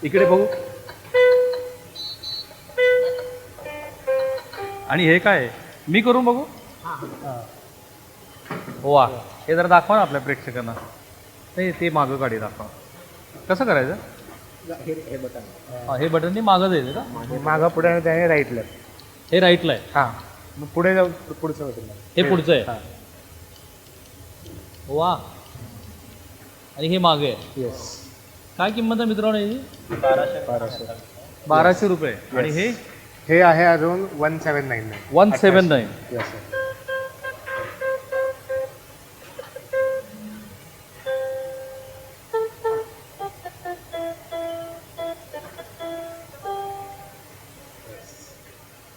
इकडे बघू. आणि हे काय मी करून बघू. वा, हे जरा दाखवा ना आपल्या प्रेक्षकांना. नाही ते मागं काढी दाखवा. कसं करायचं. हे बटन मागं जायचं का. मागं पुढे त्याने राईट लेफ्ट. हे राईटला आहे. हां मग पुढे जाऊ पुढचं बटन. हे पुढचं आहे. वा, आणि हे मागे आहे. येस. काय किंमत आहे मित्रांनो याची. 1200. 1200 रुपये. आणि हे आहे अजून 1799. 179. Yes sir.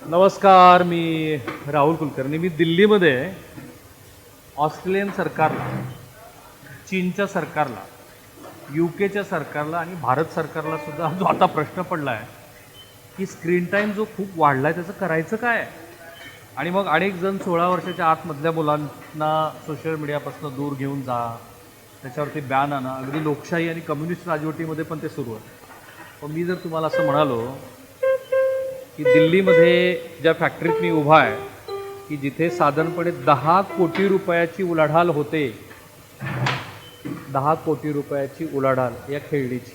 नमस्कार, मी राहुल कुलकर्णी. मी दिल्लीमध्ये ऑस्ट्रेलियन सरकारला, चीनच्या सरकारला, UK च्या सरकारला आणि भारत सरकारला सुद्धा जो आता प्रश्न पडला आहे की स्क्रीन टाईम जो खूप वाढला आहे त्याचं करायचं काय. आणि मग अनेक जण 16 वर्षाच्या आतमधल्या मुलांना सोशल मीडियापासून दूर घेऊन जा, त्याच्यावरती बॅन आणा. अगदी लोकशाही आणि कम्युनिस्ट राजवटीमध्ये पण ते सुरू आहे. पण मी जर तुम्हाला असं म्हणालो की दिल्लीमध्ये ज्या फॅक्टरीत मी उभा आहे की जिथे साधारणपणे 10 कोटी रुपयाची उलाढाल होते, 10 कोटी रुपयाची उलाढाल या खेळणीची.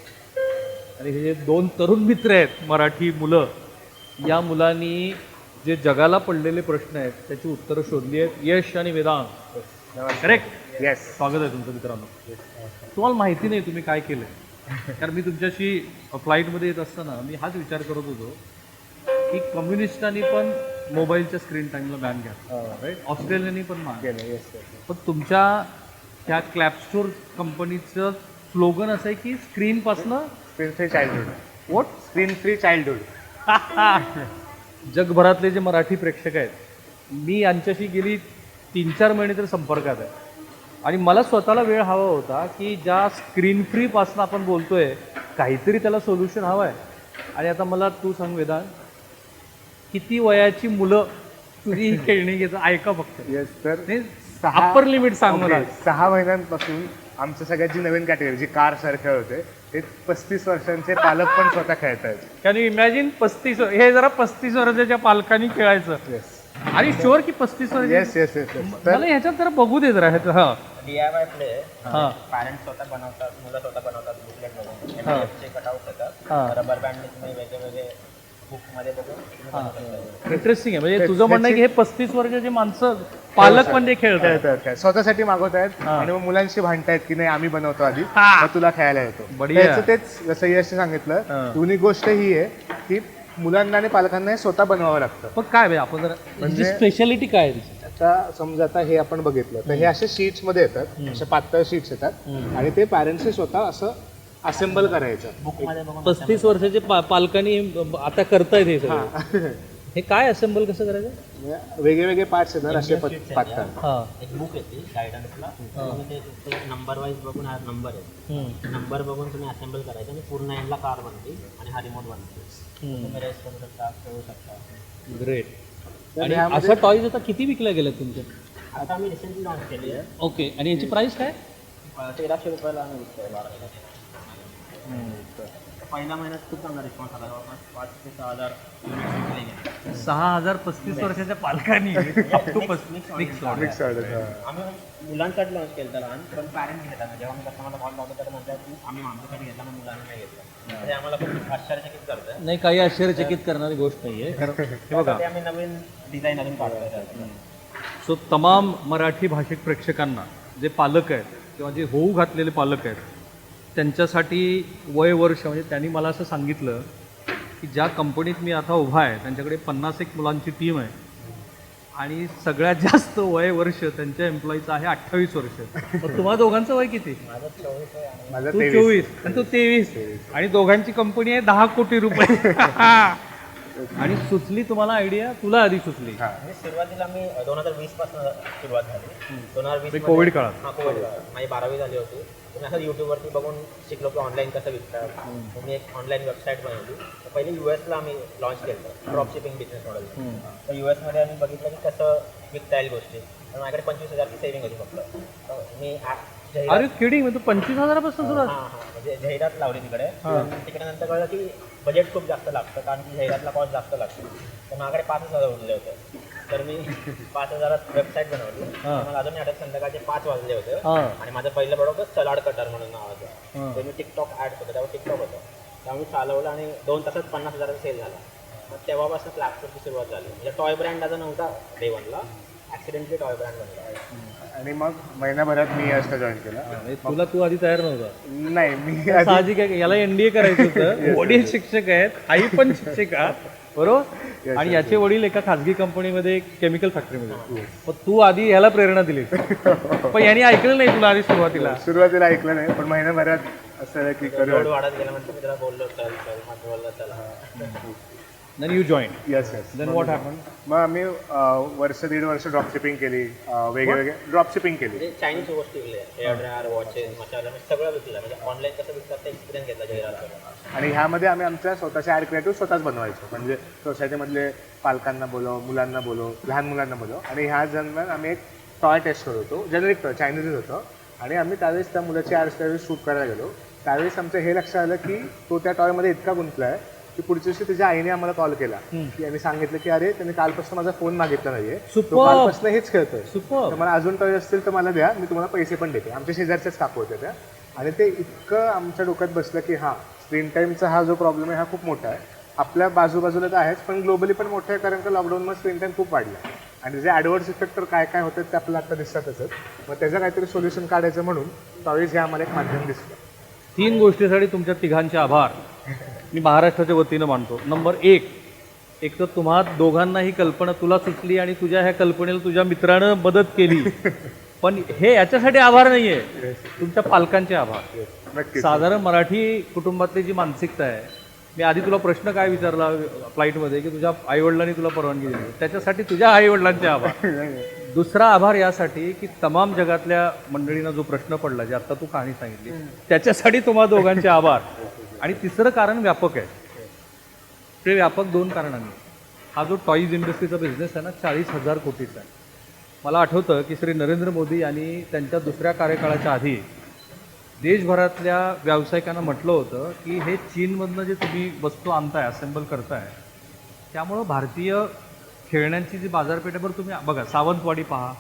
आणि हे जे 2 तरुण मित्र आहेत मराठी मुलं, या मुलांनी जे जगाला पडलेले प्रश्न आहेत त्याची उत्तरं शोधली आहेत. यश आणि वेदांत, करेक्ट. येस. स्वागत आहे तुमचं मित्रांनो. तुम्हाला माहिती नाही तुम्ही काय केलं. कारण मी तुमच्याशी फ्लाईटमध्ये येत असताना मी हाच विचार करत होतो की कम्युनिस्टांनी पण मोबाईलच्या स्क्रीन टाईमला बॅन घ्या, राईट. ऑस्ट्रेलियानी पण मान केलं. येस. पण तुमच्या त्या क्लॅपस्टोर कंपनीचं स्लोगन असं आहे की स्क्रीनपासनं screen free childhood. What. Screen free childhood. जगभरातले जे मराठी प्रेक्षक आहेत, मी यांच्याशी गेली 3-4 महिने तर संपर्कात आहे. आणि मला स्वतःला वेळ हवा होता की ज्या स्क्रीन फ्रीपासनं आपण बोलतोय काहीतरी त्याला सोल्युशन हवं आहे. आणि आता मला तू सांग वेदांत, किती वयाची मुलं तुझी ही खेळणी घेतं ऐका फक्त. Yes sir. अप्पर लिमिट सांग मला. 6 महिन्यांपासून आमच्या सगळ्यात जी नवीन कॅटेगरी जी कार सारखे होते ते 35 वर्षांचे पालक पण स्वतः खेळत आहेत. कॅन यू इमॅजिन 35, हे जरा 35 वर्षाच्या पालकांनी खेळायचं. येस. आणि शुअर की 35 वर्ष. Yes yes yes. मला ह्याच्यात जरा बघू देत राहायचं. हा, DIY प्ले. हा, पॅरेंट्स स्वतः बनवतात, मुलं स्वतः बनवतात बुकलेट बघून. हा. कटआउट होतात. हा. रबर बँडने तुम्ही वेगळे बुकमध्ये बघून तुम्ही बनवू शकता. इंटरेस्टिंग आहे. म्हणजे तुझं म्हणणं आहे की हे 35 वर्षाचे माणसं पालक पण ते खेळतात. खेळतात, स्वतःसाठी मागवतायत हा. आणि मग मुलांशी भांडतायत की नाही आम्ही बनवतो आधी, हा. मग तुला खेळायला येतो. बढिया. त्याचं तेच जसं यशने सांगितलं, हा. दोन्ही गोष्ट ही आहे की मुलांना आणि पालकांना हे स्वतः बनवावं लागतं. पण काय बे, आपण जरा म्हणजे स्पेशालिटी काय आहे तिची? आता समजा आता हे आपण बघितलं तर हे असे शीट्स मध्ये येतात, असे पातळ शीट्स येतात आणि ते पॅरेंट्सने स्वतः असं असेंबल करायचं. बुकमध्ये बघून 35 वर्षाचे पालकांनी आता करतायत हे सगळं. हे काय असेंबल कसं करायचं. म्हणजे वेगळे वेगळे पार्ट्स येतात असे पातळ. हा, एक बुक येते गायडन्सला. तुम्ही ते नंबर वाईज बघून हा नंबर आहे, नंबर बघून तुम्ही असेंबल करायचं आणि पूर्ण एंडला कार बनते आणि हा रिमोट बनते. तुम्ही रेस्ट करू शकता, खेळू शकता. ग्रेट. तर आणि ह्यामध्ये- असं टॉईज आता किती विकल्या गेले तुमचे. आता आम्ही रिसेंटली लॉन्च केली आहे. ओके. आणि याची प्राइस काय. 1300 रुपयाला आम्ही विकतोय 12. पहिल्या महिन्यात खूप चांगला रिस्पॉन्स आला. जवळपास 5 ते 6,000 युनिट्स विकले गेले. 6,000 35 वर्षाच्या पालकांनी up to Mix mix order. Mix order. आम्ही मुलांसाठी लॉन्च केलं त्याला पण पॅरेंट्स घेताना जेव्हा मी कस्टमरला कॉल लावतो तर म्हणतात की आम्ही आमच्यासाठी घेतला मुलांना नाही घेतलं. ते आम्हाला खूप आश्चर्यचकित करतं. नाही, काही आश्चर्यचकित करणारी गोष्ट नाहीये. हे बघा, ते आम्ही नवीन डिझाईन अजून पाठवायचं. सो तमाम मराठी भाषिक प्रेक्षकांना, जे पालक आहेत किंवा जे होऊ घातलेले पालक आहेत, त्यांच्यासाठी वय वर्ष, म्हणजे त्यांनी मला असं सांगितलं की ज्या कंपनीत मी आता उभा आहे त्यांच्याकडे 50 एक मुलांची टीम आहे आणि सगळ्यात जास्त वय वर्ष त्यांच्या एम्प्लॉईचं आहे 28 वर्ष. मग तुम्हा दोघांचं वय किती. माझं 24 आहे आणि माझं तू 23. 24 आणि तू 23 आणि दोघांची कंपनी आहे 10 कोटी रुपये. आणि सुचली तुम्हाला आयडिया, तुला आधी सुचली. म्हणजे सुरुवातीला मी 2020 पासून सुरुवात झाली. 2020 कोविड काळात. हा, कोविड काळात माझी 12वी झाली होती. मी असं यूट्यूबवरती बघून शिकलो की ऑनलाईन कसं विकतात. मग मी एक ऑनलाईन वेबसाईट बनवली. तर पहिले US ला आम्ही लॉन्च केलं ड्रॉप शिपिंग बिझनेस मॉडेल. तर US मध्ये आम्ही बघितलं की कसं विकता येईल गोष्टी. तर माझ्याकडे 25,000ची सेव्हिंग होती फक्त. तर मी अरे किडिंग म्हणजे 25,000पासून सुरुवात. हां म्हणजे जाहिरात लावली तिकडे. तिकडे नंतर कळलं की बजेट खूप जास्त लागतं कारण की जाहिरातला कॉस्ट जास्त लागतो. तर माझ्याकडे 5,000 उरले होते. तर मी 5,000त वेबसाईट बनवली. मला अजून आठवत संध्याकाळचे 5 वाजले होते आणि माझं पहिलं प्रोडक्ट होतं सलाड कटर म्हणून नावाचं. ते मी टिकटॉक ॲड होतं त्यावर टिकटॉक होतं त्यामुळे मी चालवलं आणि 2 तासात 50,000चा सेल झाला. मग तेव्हापासून फ्लॅगशिपची सुरुवात झाली. म्हणजे टॉय ब्रँड असा नव्हता डे वनला, ॲक्सिडेंटली टॉय ब्रँड बनला. आणि मग महिनाभरात मी यशला जॉईन केला. म्हणजे तुला आधी तयार नव्हता. नाही मी साहजिक आहे, याला NDA करायचं होतं. वडील शिक्षक आहेत, आई पण शिक्षिका, बरोबर. आणि याचे वडील एका खाजगी कंपनीमध्ये केमिकल फॅक्टरीमध्ये. मग तू आधी ह्याला प्रेरणा दिली, पण यांनी ऐकलं नाही तुला आधी सुरुवातीला ऐकलं नाही, पण महिनाभरात असं की लोड वाढत गेल्यानंतर मी त्याला बोललो चल मग बोललो चला. Then you joined. Yes. Then what happened? मग आम्ही वर्ष 1.5 वर्ष ड्रॉपशिपिंग केली, वेगवेगळे ड्रॉपशिपिंग केली. म्हणजे चायनीज गोष्टी विकल्या, हेअर ड्रायर, वॉचेस, मसाला सगळं विकलं. म्हणजे ऑनलाईन कसं विकतात ते एक्सपिरियन्स घेतला जाहिरात. आणि ह्यामध्ये आम्ही आमच्या स्वतःचे ॲड क्रिएटिव्ह स्वतःच बनवायचो. म्हणजे सोसायटीमधले पालकांना बोलव, मुलांना बोलव, लहान मुलांना बोलव. आणि ह्या दरम्यान आम्ही एक टॉय टेस्ट करत होतो, जेनेरिक टॉय, चायनीजच होतं. आणि आम्ही त्यावेळेस त्या मुलाची ॲड्स त्यावेळेस शूट करायला गेलो. त्यावेळेस आमचं हे लक्षात आलं की तो त्या टॉयमध्ये इतका गुंतला आहे की पुढच्या दिवशी त्याच्या आईने आम्हाला कॉल केला की आणि सांगितलं की अरे त्याने कालपासून माझा फोन मागितला नाहीये, तो कालपासून हेच खेळतोय, तर मला अजून टॉय असतील तर मला द्या, मी तुम्हाला पैसे पण देते. आमच्या शेजारच्याच काकू होत्या त्या. आणि ते इतकं आमच्या डोक्यात बसलं की हां, स्क्रीन टाईमचा हा जो प्रॉब्लेम आहे हा खूप मोठा आहे. आपल्या बाजूबाजूला तर आहेच, पण ग्लोबली पण मोठं आहे, कारण का लॉकडाऊनमध्ये स्क्रीन टाईम खूप वाढला. आणि जे ॲडव्हर्स इफेक्ट तर काय काय होतात ते आपल्याला आता दिसतातच. मग त्याचं काहीतरी सोल्युशन काढायचं म्हणून टॉईज हे आम्हाला एक माध्यम दिसलं. 3 गोष्टीसाठी तुमच्या तिघांचे आभार मी महाराष्ट्राच्या वतीनं मानतो. नंबर 1, एक तर तुम्हा दोघांना ही कल्पना तुला सुचली आणि तुझ्या ह्या कल्पनेला तुझ्या मित्रानं मदत केली. पण हे याच्यासाठी आभार नाहीये, तुमच्या पालकांचे आभार. नक्कीच. साधारण मराठी कुटुंबातली जी मानसिकता आहे, मी आधी तुला प्रश्न काय विचारला फ्लाईटमध्ये की तुझ्या आईवडिलांनी तुला परवानगी दिली, त्याच्यासाठी तुझ्या आईवडिलांचे आभार. दुसरा आभार यासाठी की तमाम जगातल्या मंडळींना जो प्रश्न पडला, जे आता तू कहाणी सांगितली, त्याच्यासाठी तुम्हा दोघांचे आभार. आणि तिसरं कारण व्यापक आहे. ते व्यापक 2 कारणांनी. हा जो टॉईज इंडस्ट्रीचा बिझनेस आहे ना, 40,000 कोटीचा आहे. मला आठवतं की श्री नरेंद्र मोदी यांनी त्यांच्या दुसऱ्या कार्यकाळाच्या आधी देशभरातल्या व्यावसायिकांना म्हटलं होतं की हे चीनमधनं जे तुम्ही वस्तू आणताय, असेंबल करताय, त्यामुळं भारतीय खेळण्यांची जी बाजारपेठ आहे, बरं तुम्ही बघा सावंतवाडी पहा,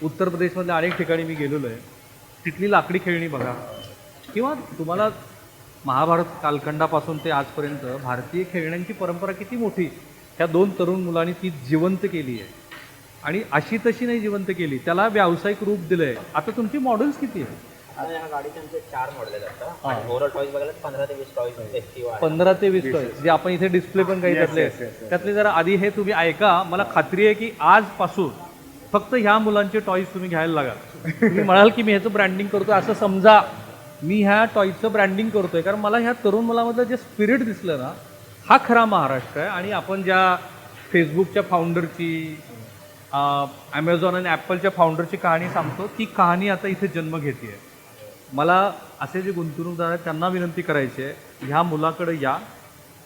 उत्तर प्रदेशमधल्या अनेक ठिकाणी मी गेलेलो आहे, तिथली लाकडी खेळणी बघा, किंवा तुम्हाला महाभारत कालखंडापासून ते आजपर्यंत भारतीय खेळण्यांची परंपरा किती मोठी ह्या 2 तरुण मुलांनी ती जिवंत केली आहे. आणि अशी तशी नाही जिवंत केली, त्याला व्यावसायिक रूप दिलं आहे. आता तुमची मॉडेल्स किती आहे? आता ह्या गाडीचे आमचे 4 मॉडेल आहेत आता. आणि ओव्हरऑल टॉईज बघायला 15 ते 20 टॉईज फेस्टिव्ह आहे. 15 ते 20 टॉईज, जे आपण इथे डिस्प्ले पण काही त्यातले जरा आधी हे तुम्ही ऐका. मला खात्री आहे की आजपासून फक्त ह्या मुलांचे टॉईज तुम्ही घ्यायला लागाल. तुम्ही म्हणाल की मी ह्याचं ब्रँडिंग करतोय, असं समजा मी ह्या टॉईजचं ब्रँडिंग करतोय, कारण मला ह्या तरुण मुलामधलं जे स्पिरिट दिसलं ना, हा खरा महाराष्ट्र आहे. आणि आपण ज्या फेसबुकच्या फाउंडरची, ॲमेझॉन आणि ॲपलच्या फाउंडरची कहाणी सांगतो, ती कहाणी आता इथे जन्म घेते आहे. मला असे जे गुंतवणूकदार आहेत त्यांना विनंती करायची आहे, ह्या मुलाकडे या,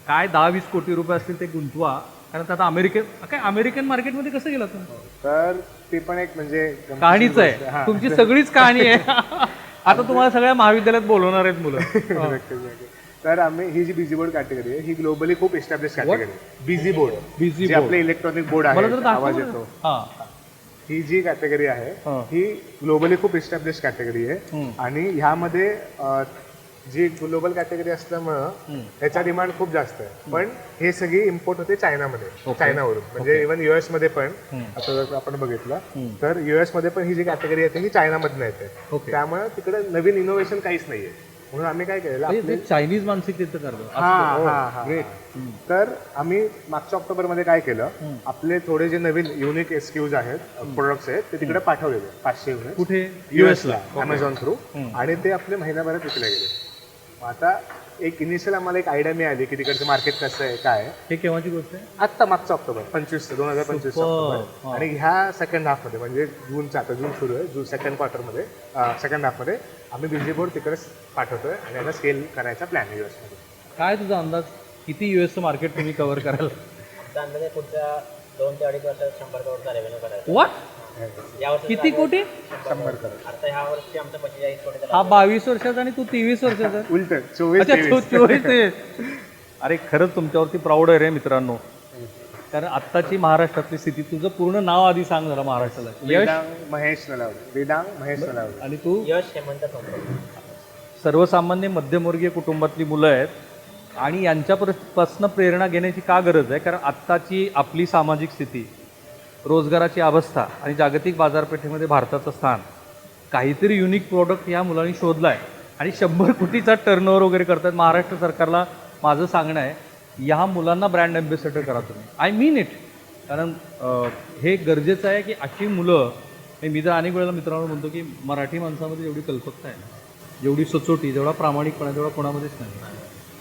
काय 10-20 कोटी रुपये असतील ते गुंतवा, कारण आता अमेरिकन मार्केटमध्ये कसं गेला तुम्ही? तर ते पण एक म्हणजे कहाणीच आहे, तुमची सगळीच कहाणी आहे. आता तुम्हाला सगळ्या महाविद्यालयात बोलवणार आहेत मुलं. तर आम्ही ही जी बिझी बोर्ड कॅटेगरी आहे ही ग्लोबली खूप एस्टॅब्लिश कॅटेगरी आहे. बिझी बोर्ड, जे आपले इलेक्ट्रॉनिक बोर्ड आहे, आवाज येतो, ही जी कॅटेगरी आहे ही ग्लोबली खूप एस्टॅब्लिश कॅटेगरी आहे. आणि ह्यामध्ये जी ग्लोबल कॅटेगरी असल्यामुळं ह्याचा डिमांड खूप जास्त आहे. पण हे सगळी इम्पोर्ट होते चायनामध्ये, चायनावरून. म्हणजे इव्हन US मध्ये पण आता जर आपण बघितलं तर US मध्ये पण ही जी कॅटेगरी येते ही चायनामधनं येते. त्यामुळे तिकडे नवीन इनोव्हेशन काहीच नाहीये. म्हणून आम्ही काय केलं, चायनीज मानसिकतेचं करतो. तर आम्ही मागच्या ऑक्टोबरमध्ये काय केलं, आपले थोडे जे नवीन युनिक SKUs आहेत, प्रोडक्ट्स आहेत, ते तिकडे पाठवलेले 500 युनिट. कुठे? US ला, अमेझॉन थ्रू. आणि ते आपले महिन्याभरात विकले गेले. आता एक इनिशियल आम्हाला एक आयडिया मिळाली की तिकडचं मार्केट कसं आहे, काय आहे. हे केव्हाची गोष्ट आहे? आत्ता मागचा ऑक्टोबर 2025 ऑक्टोबर. आणि ह्या सेकंड हाफमध्ये, म्हणजे जूनचा, आता जून सुरू आहे, जून सेकंड क्वार्टरमध्ये, सेकंड हाफमध्ये आम्ही बिझी बोर्ड तिकडे पाठवतोय आणि याला स्केल करायचा प्लॅन आहे US मध्ये. काय तुझा अंदाज, किती US मार्केट तुम्ही कव्हर कराल? अंदाजे पुढच्या 2 ते 2.5 वर्षात 100 करोडचा रेव्हेन्यू करायचा. व्हॉट? यावर्षी किती कोटी? 100 करोड. आता ह्या वर्षी आमचं 45 कोटी हा 22 वर्षाचा आणि तू 23 वर्षाचा. उलट 24 अच्छा 23. 24 ते. अरे खरंच तुमच्यावरती प्राऊड आहे रे मित्रांनो, कारण आत्ताची महाराष्ट्रातली स्थिती. तुझं पूर्ण नाव आधी सांग जरा महाराष्ट्राला. यश वेदांग महेश नलावडे. वेदांग महेश नलावडे. आणि तू? यश हेमंत सोनवणे. सर्वसामान्य मध्यमवर्गीय कुटुंबातली मुलं आहेत आणि यांच्यापासून प्रेरणा घेण्याची का गरज आहे? कारण आत्ताची आपली सामाजिक स्थिती, रोजगाराची अवस्था आणि जागतिक बाजारपेठेमध्ये भारताचं स्थान, काहीतरी युनिक प्रोडक्ट ह्या मुलांनी शोधला आहे आणि 100 कोटीचा टर्नओव्हर वगैरे करतात. महाराष्ट्र सरकारला माझं सांगणं आहे, ह्या मुलांना ब्रँड ॲम्बेसेडर करा तुम्ही. I mean it. कारण हे गरजेचं आहे की अशी मुलं, मी तर अनेक वेळेला मित्रांनो म्हणतो की मराठी माणसामध्ये जेवढी कल्पकता आहे, जेवढी सचोटी, जेवढा प्रामाणिकपणा, जेवढा कोणामध्येच नाही.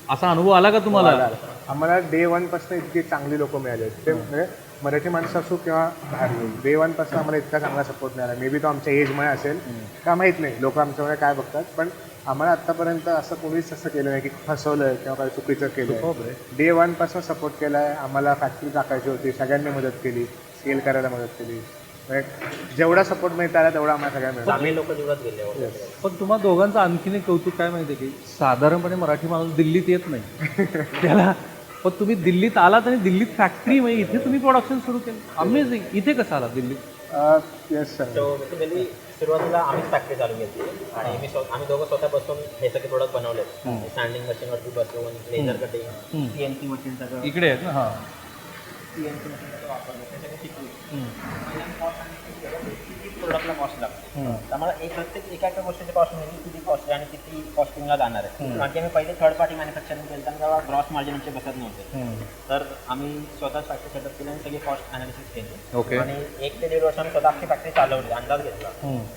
असा अनुभव आला का तुम्हाला? आम्हाला डे 1 पासून इतकी चांगली लोक मिळाले. ते म्हणजे मराठी माणसं असो किंवा बाहेर डे 1 पासून आम्हाला इतका चांगला सपोर्ट मिळाला. मे बी तो आमच्या एजमुळे असेल का माहीत नाही, लोक आमच्यामुळे काय बघतात, पण आम्हाला आत्तापर्यंत असं कोणीच असं केलं नाही की फसवलं किंवा काही चुकीचं केलं. डे 1 पासून सपोर्ट केला आहे. आम्हाला फॅक्टरी टाकायची होती, सगळ्यांनी मदत केली, स्केल करायला मदत केली. जेवढा सपोर्ट मिळत आला तेवढा आम्हाला सगळ्यांना मिळाला. चांगले लोक जुळत गेले. पण तुम्हा दोघांचं आणखीन एक कौतुक काय माहिती आहे की साधारणपणे मराठी माणूस दिल्लीत येत नाही त्याला, पण तुम्ही दिल्लीत आलात आणि दिल्लीत फॅक्टरी म्हणजे इथे तुम्ही प्रोडक्शन सुरू केलं. अमेझिंग. इथे कसं आला दिल्लीत? Yes sir. सो बेसिकली सुरुवातीला आम्हीच फॅक्टरी चालू केली आणि आम्ही दोघं स्वतः बसून हे सगळे प्रोडक्ट बनवले. स्टँडिंग मशीनवरती बसवून लेझर कटिंग, CNC मशीन सगळं इकडे आहेत ना. हां. CNC मशीन वापरलं, ते सगळं शिकलो. किती प्रोडक्टला कॉस्ट लागते, आम्हाला प्रत्येक एका गोष्टीची कॉस्ट मिळली, किती कॉस्ट आहे आणि किती कॉस्टिंगला जाणार आहे. कारण की आम्ही पहिले थर्ड पार्टी मॅन्युफॅक्चरिंग केलं, तेव्हा ग्रॉस मार्जिन आमचे बसत नव्हते. तर आम्ही स्वतःच फॅक्टरी सेटअप केली आणि सगळी कॉस्ट अनालिसिस केली आणि 1 ते 1.5 वर्ष आम्ही स्वतः आमची फॅक्टरी चालवली, अंदाज घेतला.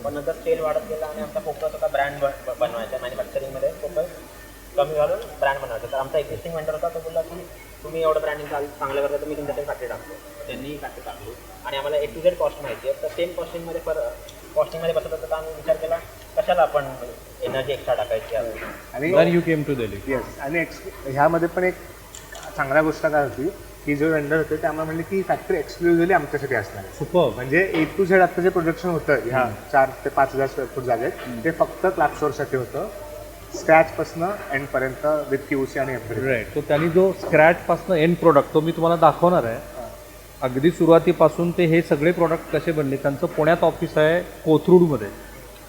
पण नंतर स्केल वाढत गेला आणि आमचा फोकस होता ब्रँड बनवायचा. मॅन्युफॅक्चरिंगमध्ये फोकस कमी घालून ब्रँड बनवायचा. तर आमचा एक्झिस्टिंग वेंडर होता, तो बोलला की तुम्ही एवढं ब्रँडिंग चांगलं करता तर मी तुमच्याकडे फॅक्टरी टाकतो. त्यांनी फॅक्टरी टाकली आणि आम्हाला A to Z कॉस्ट माहिती आहे. तर सेम कॉस्टिंगमध्ये बसत होतं, तर आम्ही विचार केला कशाला आपण एनर्जी एक्स्ट्रा टाकायची आहे. आणि you came to Delhi. Yes. आणि ह्यामध्ये पण एक चांगल्या गोष्ट काय होती की जो वेंडर होते ते आम्हाला म्हणले की फॅक्टरी एक्सक्लुझिव्हली आमच्यासाठी असणार आहे. सुपर. म्हणजे A to Z आता जे प्रोडक्शन होतं ह्या 4 ते 5,000 स्क्वेअर फूट जागेत, ते फक्त क्लॅपस्टोरसाठी होतं, स्क्रॅचपासनं एंडपर्यंत विथ QC आणि एव्हरीथिंग. राईट. तो त्यांनी जो स्क्रॅचपासून एंड प्रोडक्ट तो मी तुम्हाला दाखवणार आहे. अगदी सुरुवातीपासून ते हे सगळे प्रोडक्ट कसे बनले. त्यांचं पुण्यात ऑफिस आहे कोथरूडमध्ये.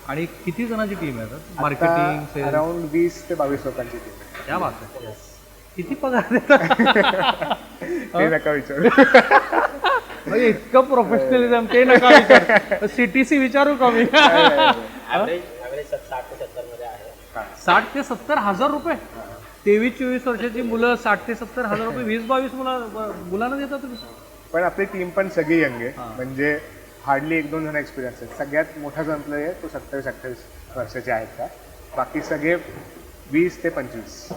आणि किती जणांची टीम आहे मार्केटिंग, सेल्स? अराउंड 20 ते 22 लोकांची टीम आहे. क्या बात आहे. किती पगार देतात? ते नका विचारू. म्हणजे इतकं प्रोफेशनलिझम ते नका विचार. CTC विचारू का मी? ॲव्हरेज 60 ते 70 मध्ये आहे. 60 ते 70 हजार रुपये. 23-24 वर्षाची मुलं 60 ते 70 हजार रुपये 20-22 मुलांना देतात तुम्ही? पण आपली टीम पण सगळी यंग आहे. म्हणजे हार्डली 1-2 जण एक्सपिरियन्स आहेत. सगळ्यात मोठा जो एम्प्लॉई आहे तो 27-28 वर्षाचे आहेत का, बाकी सगळे 20 ते 25.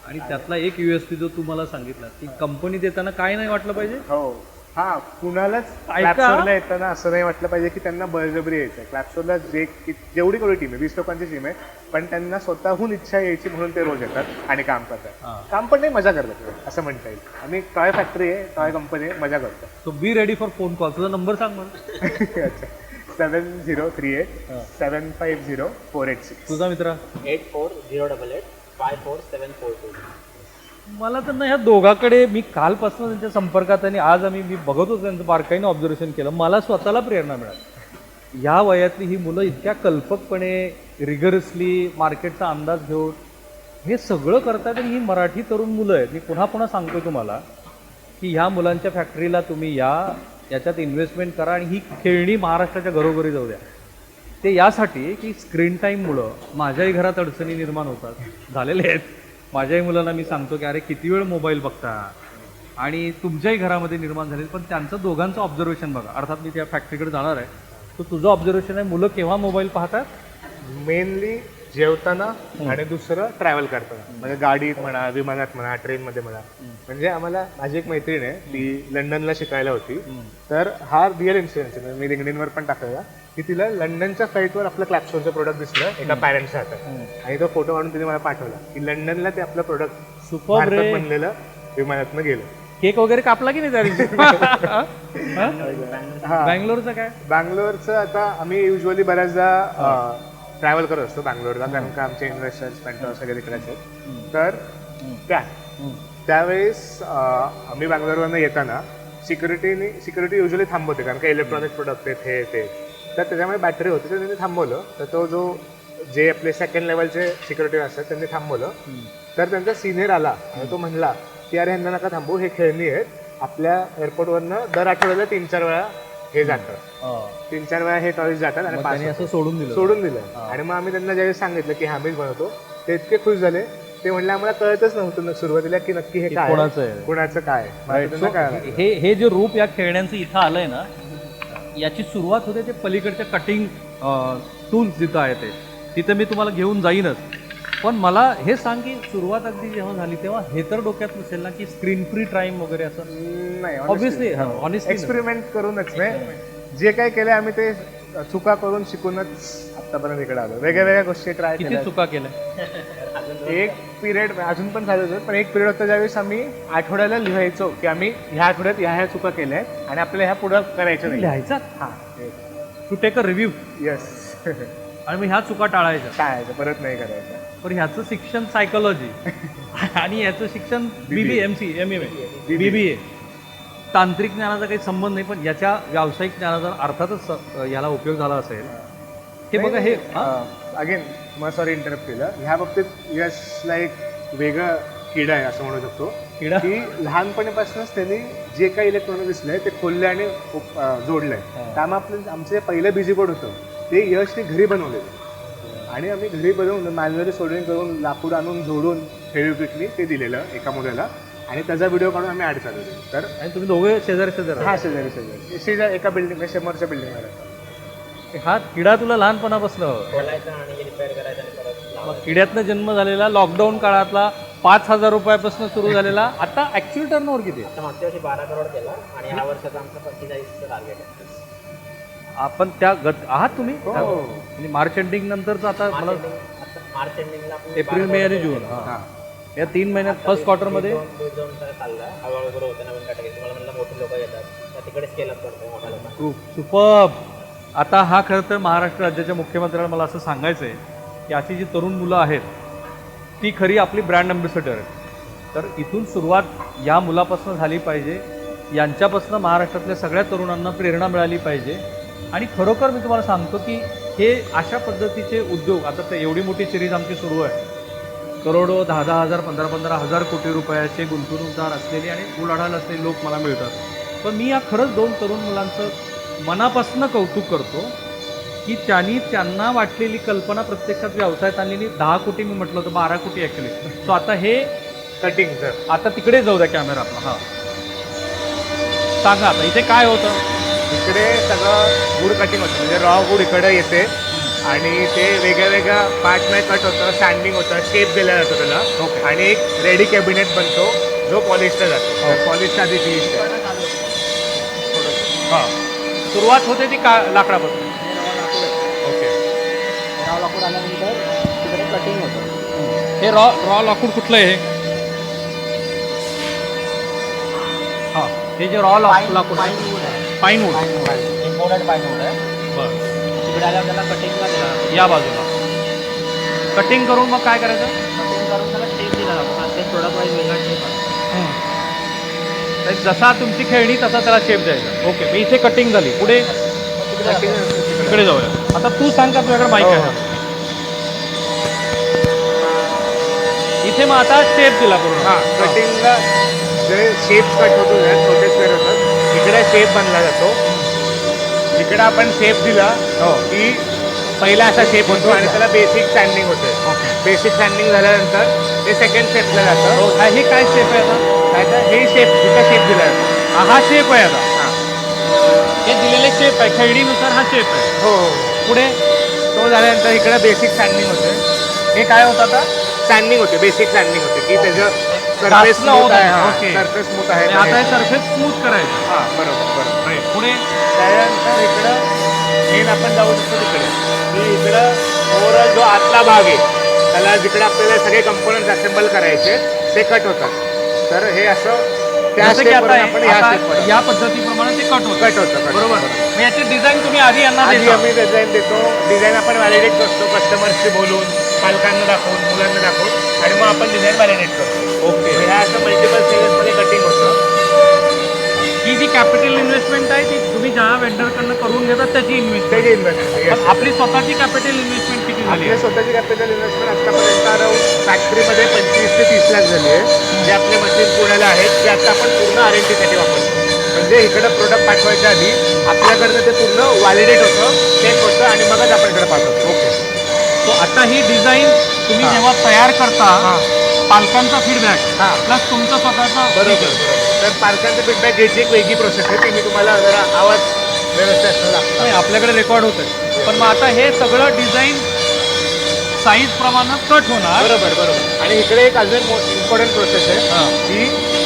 आणि त्यातला एक USP जो तुम्हाला सांगितला की कंपनी देताना काय नाही वाटलं पाहिजे. हो. हा, कुणालाच क्लॅपस्टोरला येताना असं नाही वाटलं पाहिजे की त्यांना बळजबरी यायचं आहे. क्लॅपस्टोरला जेवढी कोणी टीम आहे 20 लोकांची टीम आहे, पण त्यांना स्वतःहून इच्छा यायची म्हणून ते रोज येतात आणि काम करतात. काम पण नाही, मजा करतात असं म्हणता येईल. आणि टॉय फॅक्टरी आहे, टॉय कंपनी आहे, मजा करतात. So be ready for phone call. तुझा नंबर सांग मला. अच्छा. 7038-750-486. तुझा मित्र? 8408854742. मला तर ना ह्या दोघाकडे मी कालपासून त्यांच्या संपर्कात आणि आज मी बघत होतो त्यांचं बारकाईनं ऑब्झर्वेशन केलं. मला स्वतःला प्रेरणा मिळाली. या वयातली ही मुलं इतक्या कल्पकपणे रिगरसली मार्केटचा अंदाज घेऊन हे सगळं करतात. आणि ही मराठी तरुण मुलं आहेत. मी पुन्हा पुन्हा सांगतो तुम्हाला की ह्या मुलांच्या फॅक्टरीला तुम्ही याच्यात इन्व्हेस्टमेंट करा आणि ही खेळणी महाराष्ट्राच्या घरोघरी जाऊ द्या. ते यासाठी की स्क्रीन टाईममुळं माझ्याही घरात अडचणी निर्माण होतात, झालेले आहेत. माझ्याही मुलांना मी सांगतो की अरे किती वेळ मोबाईल बघता, आणि तुमच्याही घरामध्ये निर्माण झाले. पण त्यांचं दोघांचं ऑब्झर्वेशन बघा. अर्थात मी त्या फॅक्टरीकडे जाणार आहे. तर तुझं ऑब्झर्वेशन आहे मुलं केव्हा मोबाईल पाहतात? मेनली जेवताना आणि दुसरं ट्रॅव्हल करताना. म्हणजे गाडीत म्हणा, विमानात म्हणा, ट्रेनमध्ये म्हणा. म्हणजे आम्हाला माझी एक मैत्रीण आहे, ती लंडनला शिकायला होती. तर हा रिअल इन्सिडेन्स आहे, मी लिंक्डइनवर पण टाकलेला की तिला लंडनच्या फ्लाईटवर आपलं क्लॅपस्टोरचं प्रोडक्ट दिसलं एका पॅरेंट्सच्या हातात. आणि तो फोटो काढून तिने मला पाठवला की लंडनला ते आपलं प्रोडक्ट भारतात बनलेलं विमानातनं गेलं. केक वगैरे कापला की नाही त्या दिवशी? हा. बँगलोरचं काय? बँगलोरचं आता आम्ही युजली बऱ्याचदा ट्रॅव्हल करत असतो बँगलोरला, कारण का आमचे इन्व्हेस्टर्स मेंटर्स सगळे तिकडेच आहेत. तर त्यावेळेस आम्ही बँगलोरवरनं येताना सिक्युरिटी युजली थांबवते, कारण का इलेक्ट्रॉनिक प्रोडक्ट आहेत हे ते. तर त्याच्यामुळे बॅटरी होती, तर त्यांनी थांबवलं. तर तो जे आपले सेकंड लेवलचे सिक्युरिटी असतात त्यांनी थांबवलं. तर त्यांचा सिनियर आला आणि तो म्हणला की अरे ह्यांना नका थांबू, हे खेळणी आहेत. आपल्या एअरपोर्टवरनं दर आठवड्याला 3-4 वेळा हे जातं, 3-4 वेळा हे टॉईज जातात आणि त्यांनी असं सोडून दिलं. आणि मग आम्ही त्यांना ज्यावेळेस सांगितलं की मीच बनवतो, ते इतके खुश झाले. ते म्हणले आम्हाला कळतच नव्हतं सुरुवातीला की नक्की हे काय कोणाचं काय. हे जे रूप या खेळण्यांचं इथं आलंय ना, याची सुरुवात होते ते पलीकडच्या कटिंग टूल्स जिथं आहे ते, तिथं मी तुम्हाला घेऊन जाईनच. पण मला हे सांग की सुरुवात अगदी जेव्हा झाली तेव्हा हे तर डोक्यात नसेल ना की स्क्रीन फ्री टाइम वगैरे असं? नाही, ऑब्व्हियसली ऑनेस्टली एक्सपेरिमेंट करूनच नाही. जे काही केलं आम्ही ते चुका करून शिकूनच आतापर्यंत इकडे आलो. वेगळ्या गोष्टी ट्राय किती केल्या. चुका केल्या? एक पिरियड अजून पण चालू होतं, पण एक पिरियड होता ज्यावेळेस आम्ही आठवड्याला लिहायचो की आम्ही ह्या आठवड्यात ह्या चुका केल्या आहेत आणि आपल्याला ह्या पुढं करायच्या नाही. लिहायचा हां, to take a review, yes. आणि मग ह्या चुका टाळायच्या. काय परत नाही करायचं. पण ह्याचं शिक्षण सायकोलॉजी आणि ह्याचं शिक्षण BBMC MBA BBA, तांत्रिक ज्ञानाचा काही संबंध नाही, पण याच्या व्यावसायिक ज्ञानाचा अर्थातच याला उपयोग झाला असेल. हे बघा, हे अगेन मग सॉरी इंटरप्ट केलं. ह्या बाबतीत यशला एक वेगळं किडा आहे असं म्हणू शकतो. किडा की लहानपणीपासूनच त्यांनी जे काही इलेक्ट्रॉनिक दिसलंय ते खोलले आणि जोडलंय. त्यामुळे आमचं जे पहिलं बिझी बोर्ड होतं ते यशने घरी बनवले आणि आम्ही घरी बनवून मॅन्युअली सोल्डरिंग करून लाकूड आणून जोडून फेविक्विकनी ते दिलेलं एका मुलाला आणि त्याचा व्हिडिओ काढून आम्ही ॲड चालवले. तर आणि तुम्ही दोघे शेजारी हा शेजारी एका बिल्डिंग समोरच्या बिल्डिंगवर. हा किडा तुला लहानपणापासून बोलायचं आणि रिपेअर करायचं आणि परत मग किड्यातनं जन्म झालेला, लॉकडाऊन काळातला 5,000 रुपयापासून सुरू झालेला, आता ऍक्च्युअल टर्नओव्हर किती? आता मागच्या वर्षी 12 करोड केला आणि ह्या वर्षाचा आमचा 45चं टार्गेट आहे. आपण त्या आहात तुम्ही म्हणजे मार्च एंडिंग नंतरच आता मला मार्च एंडिंगला एप्रिल मे आणि जून या 3 महिन्यात फर्स्ट क्वार्टरमध्ये दोन चालला हळूहळू ग्रो होतं. नवीन कॅटेगरी तुम्हाला म्हणलं मोठी लोक येतात तर तिकडे स्केल अप करतो मोठ्या लोकांना. खूप सुपर्ब. आता हा खरं तर महाराष्ट्र राज्याच्या मुख्यमंत्र्यांना मला असं सांगायचं आहे की अशी जी तरुण मुलं आहेत ती खरी आपली ब्रँड अँबॅसेडर आहेत. तर इथून सुरुवात या मुलापासून झाली पाहिजे, यांच्यापासून महाराष्ट्रातल्या सगळ्या तरुणांना प्रेरणा मिळाली पाहिजे. आणि खरोखर मी तुम्हाला सांगतो की हे अशा पद्धतीचे उद्योग, आता तर एवढी मोठी सिरीज आमची सुरू आहे, करोडो 10-10 हजार 15-15 हजार कोटी रुपयाचे गुंतवणूकदार असलेले आणि उलाढाल असलेले लोक मला मिळतात. पण मी या खरंच 2 तरुण मुलांचं मनापासून कौतुक करतो की त्यांना वाटलेली कल्पना प्रत्यक्षात व्यवसायात आणलेली. 10 कोटी मी म्हटलं होतं, 12 कोटी ॲक्च्युली. सो आता हे कटिंग सर, आता तिकडे जाऊ द्या कॅमेरा आपला. हां, सांगा आता इथे काय होतं? इकडे सगळं वूड कटिंग होतं, म्हणजे रॉ वूड इकडे येते आणि ते वेगळ्या पार्टमध्ये कट होतं, सँडिंग होतं, शेप दिला जातो त्याला आणि एक रेडी कॅबिनेट बनतो जो पॉलिशला जातो. पॉलिशच्या आधी फिनिश हां, सुरुवात होते ती लाकडापासून. ओके, लाकूड आल्यानंतर तिकडे कटिंग होतं. हे रॉ लाकूड कुठलं आहे? हां, हे जे रॉ लाकूड पाईन वूड इम्पोर्टेड पाईन वूड आहे. बरं, तिकडे आल्यावर त्याला कटिंगला दिला, या बाजूला कटिंग करून मग काय करायचं? कटिंग करून त्याला शेप दिला जातो. प्रत्येक प्रोडक्ट वाईज वेगळा शेप आहे. जसा तुमची खेळणी तसा त्याला शेप द्यायचा. ओके, मी इथे कटिंग झाली, पुढे तिकडे जाऊया. आता तू सांग का तुझ्याकडे माईक आहे? इथे मग आता शेप दिला पूर्ण. हां, कटिंगला जे शेप कट होतो छोटे स्क्वेअर होतात, इकडे शेप बनला जातो. इकडे आपण शेप दिला की पहिला असा शेप होतो आणि त्याला बेसिक सँडिंग होते. बेसिक सँडिंग झाल्यानंतर ते सेकंड शेपला जातं. हे काय शेप आहे आता? काय तर हे शेप इथं शेप दिला जातो. हा शेप आहे आता. हां, हे दिलेले शेप आहे, खेळणीनुसार हा शेप आहे. हो, पुढे तो झाल्यानंतर इकडे बेसिक सँडिंग होते. हे काय होतं आता? सँडिंग होते, बेसिक सँडिंग होते की त्याचं सरफेस स्मूथ आहे. ओके, सरफेस स्मूथ आहे. आता हे सरफेस स्मूथ करायचं. हां, बरोबर. पुढे त्यानंतर इकडं मेन आपण जाऊ शकतो तिकडे की इकडं ओव्हरऑल जो आतला भाग आहे त्याला जिकडे आपल्याला सगळे कंपोनंट्स असेंबल करायचे ते कट होतात. तर हे असं त्या जसं की step आता वरून आपण ह्या आता step वर या पद्धतीप्रमाणे ते कट होतं कट होतं बरोबर मग याची डिझाईन तुम्ही आधी यांना आधी देता आम्ही डिझाईन देतो डिझाईन आपण व्हॅलिडेट करतो कस्टमर्सशी बोलून पालकांना दाखवून मुलांना दाखवून आणि मग आपण डिझाईन व्हॅलिडेट करतो ओके ह्या असं मल्टिपल स्टेजेसमध्ये कटिंग होतं ही जी कॅपिटल इन्व्हेस्टमेंट आहे ती तुम्ही ज्या वेंडरकडनं करून घेतात त्याची इन्व्हेस्टमेंट त्याची इन्व्हेस्टमेंट पण आपली स्वतःची कॅपिटल इन्व्हेस्टमेंट किती झाली आपल्या स्वतःची कॅपिटल इन्व्हेस्टमेंट आतापर्यंत अराउंड फॅक्टरीमध्ये 25 ते 30 लाख झाली आहे जे आपले मशीन पुण्याला आहेत ते आता आपण पूर्ण R&D साठी वापरतो म्हणजे इकडं प्रोडक्ट पाठवायच्या आधी आपल्याकडनं ते पूर्ण व्हॅलिडेट होतं चेक होतं आणि मगच आपण इकडे पाठवतो ओके सो आता ही डिझाईन तुम्ही हां. जेव्हा तयार करता हां. पालकांचा फीडबॅक हां. प्लस तुमचं स्वतःचा बरोबर तर पालकांचं फीडबॅक घ्यायची एक वेगळी प्रोसेस आहे ती मी तुम्हाला जरा आवाज व्यवस्थित असणं लागतं नाही आपल्याकडे रेकॉर्ड होतं पण मग आता हे सगळं डिझाईन साईज प्रमाणे कट होणार बरोबर बरोबर आणि इकडे एक अजून इम्पॉर्टंट प्रोसेस आहे हां. की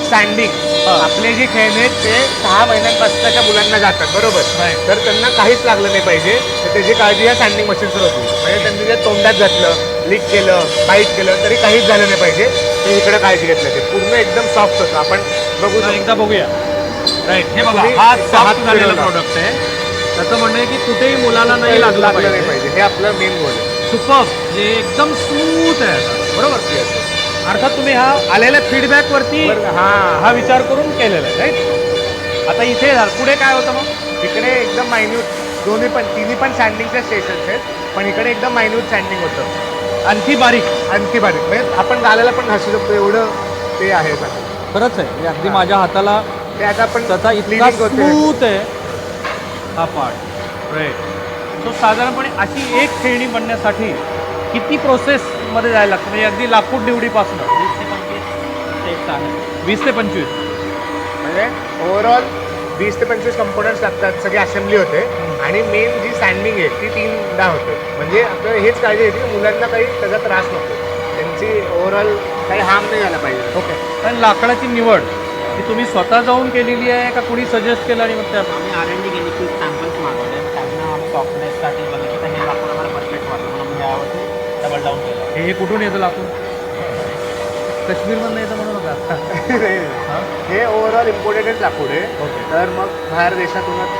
स्टँडिंग हां. आपले जे खेळणे आहेत ते 6 महिन्यांपासूनच्या मुलांना जातात बरोबर Right. तर त्यांना काहीच लागलं नाही पाहिजे तर त्याची काळजी या स्टँडिंग मशीन्सवर होती म्हणजे त्यांनी जे तोंडात घातलं लीक केलं बाईट केलं तरी काहीच झालं नाही पाहिजे ते इकडे काळजी घेतलं ते पूर्ण एकदम सॉफ्ट होतं आपण बघू तर शकतो एकदा बघूया राईट हे बघा तुम्ही हा एकदा सॉफ्ट हात झालेला फिरवला. प्रोडक्ट आहे त्याचं म्हणणं आहे की कुठेही मुलाला नाही लागलं लागलं नाही पाहिजे पाहिजे हे आपलं मेन गोल आहे सुपर जे एकदम स्मूथ आहे आता. बरोबर अर्थात तुम्ही हा आलेल्या फीडबॅक वरती बरं, हां हा विचार करून केलेला आहे राईट आता इथे झालं पुढे काय होतं मग इकडे एकदम मायन्यूट तिन्ही पण सँडिंगचे स्टेशन्स आहेत पण इकडे एकदम मायन्यूट सँडिंग होतं आणखी बारीक आणखी बारीक म्हणजे आपण गालाला पण घासू शकतो एवढं ते आहे सगळं. खरंच आहे अगदी हां. माझ्या हाताला ते आता आपण त्याचा इतका cleaning करतोय. स्मूथ आहे हा पार्ट राईट सो साधारणपणे अशी एक खेळणी बनण्यासाठी किती प्रोसेसमध्ये जायला लागतं म्हणजे अगदी लाकूड निवडीपासून 20 ते 25 स्टेप्स आहेत 20 ते 25 म्हणजे ओव्हरऑल 20 ते 25 कंपोनंट्स लागतात सगळी असेंब्ली होते आणि मेन जी स्टँडिंग आहे ती 3दा होते म्हणजे आपल्याला हेच काळजी घेते की मुलांना काही त्याचा त्रास नको त्यांची ओव्हरऑल काही हार्म नाही झाला पाहिजे ओके पण लाकडाची निवड ही तुम्ही स्वतः जाऊन केलेली आहे का कुणी सजेस्ट केलं आणि मग त्या आम्ही R&D केली की सॅम्पल्स मागवले त्यांना आम्ही सॉफ्टनेससाठी बघितलं तर हे लाकूड आम्हाला परफेक्ट वाटलं म्हणून आम्ही यावरती डबल डाऊन केलं हे कुठून येतं लाकूड काश्मीरमधनं येतं म्हणून होता हां हे ओव्हरऑल इम्पोर्टेडच लाकूड आहे ओके तर मग बाहेर देशातूनच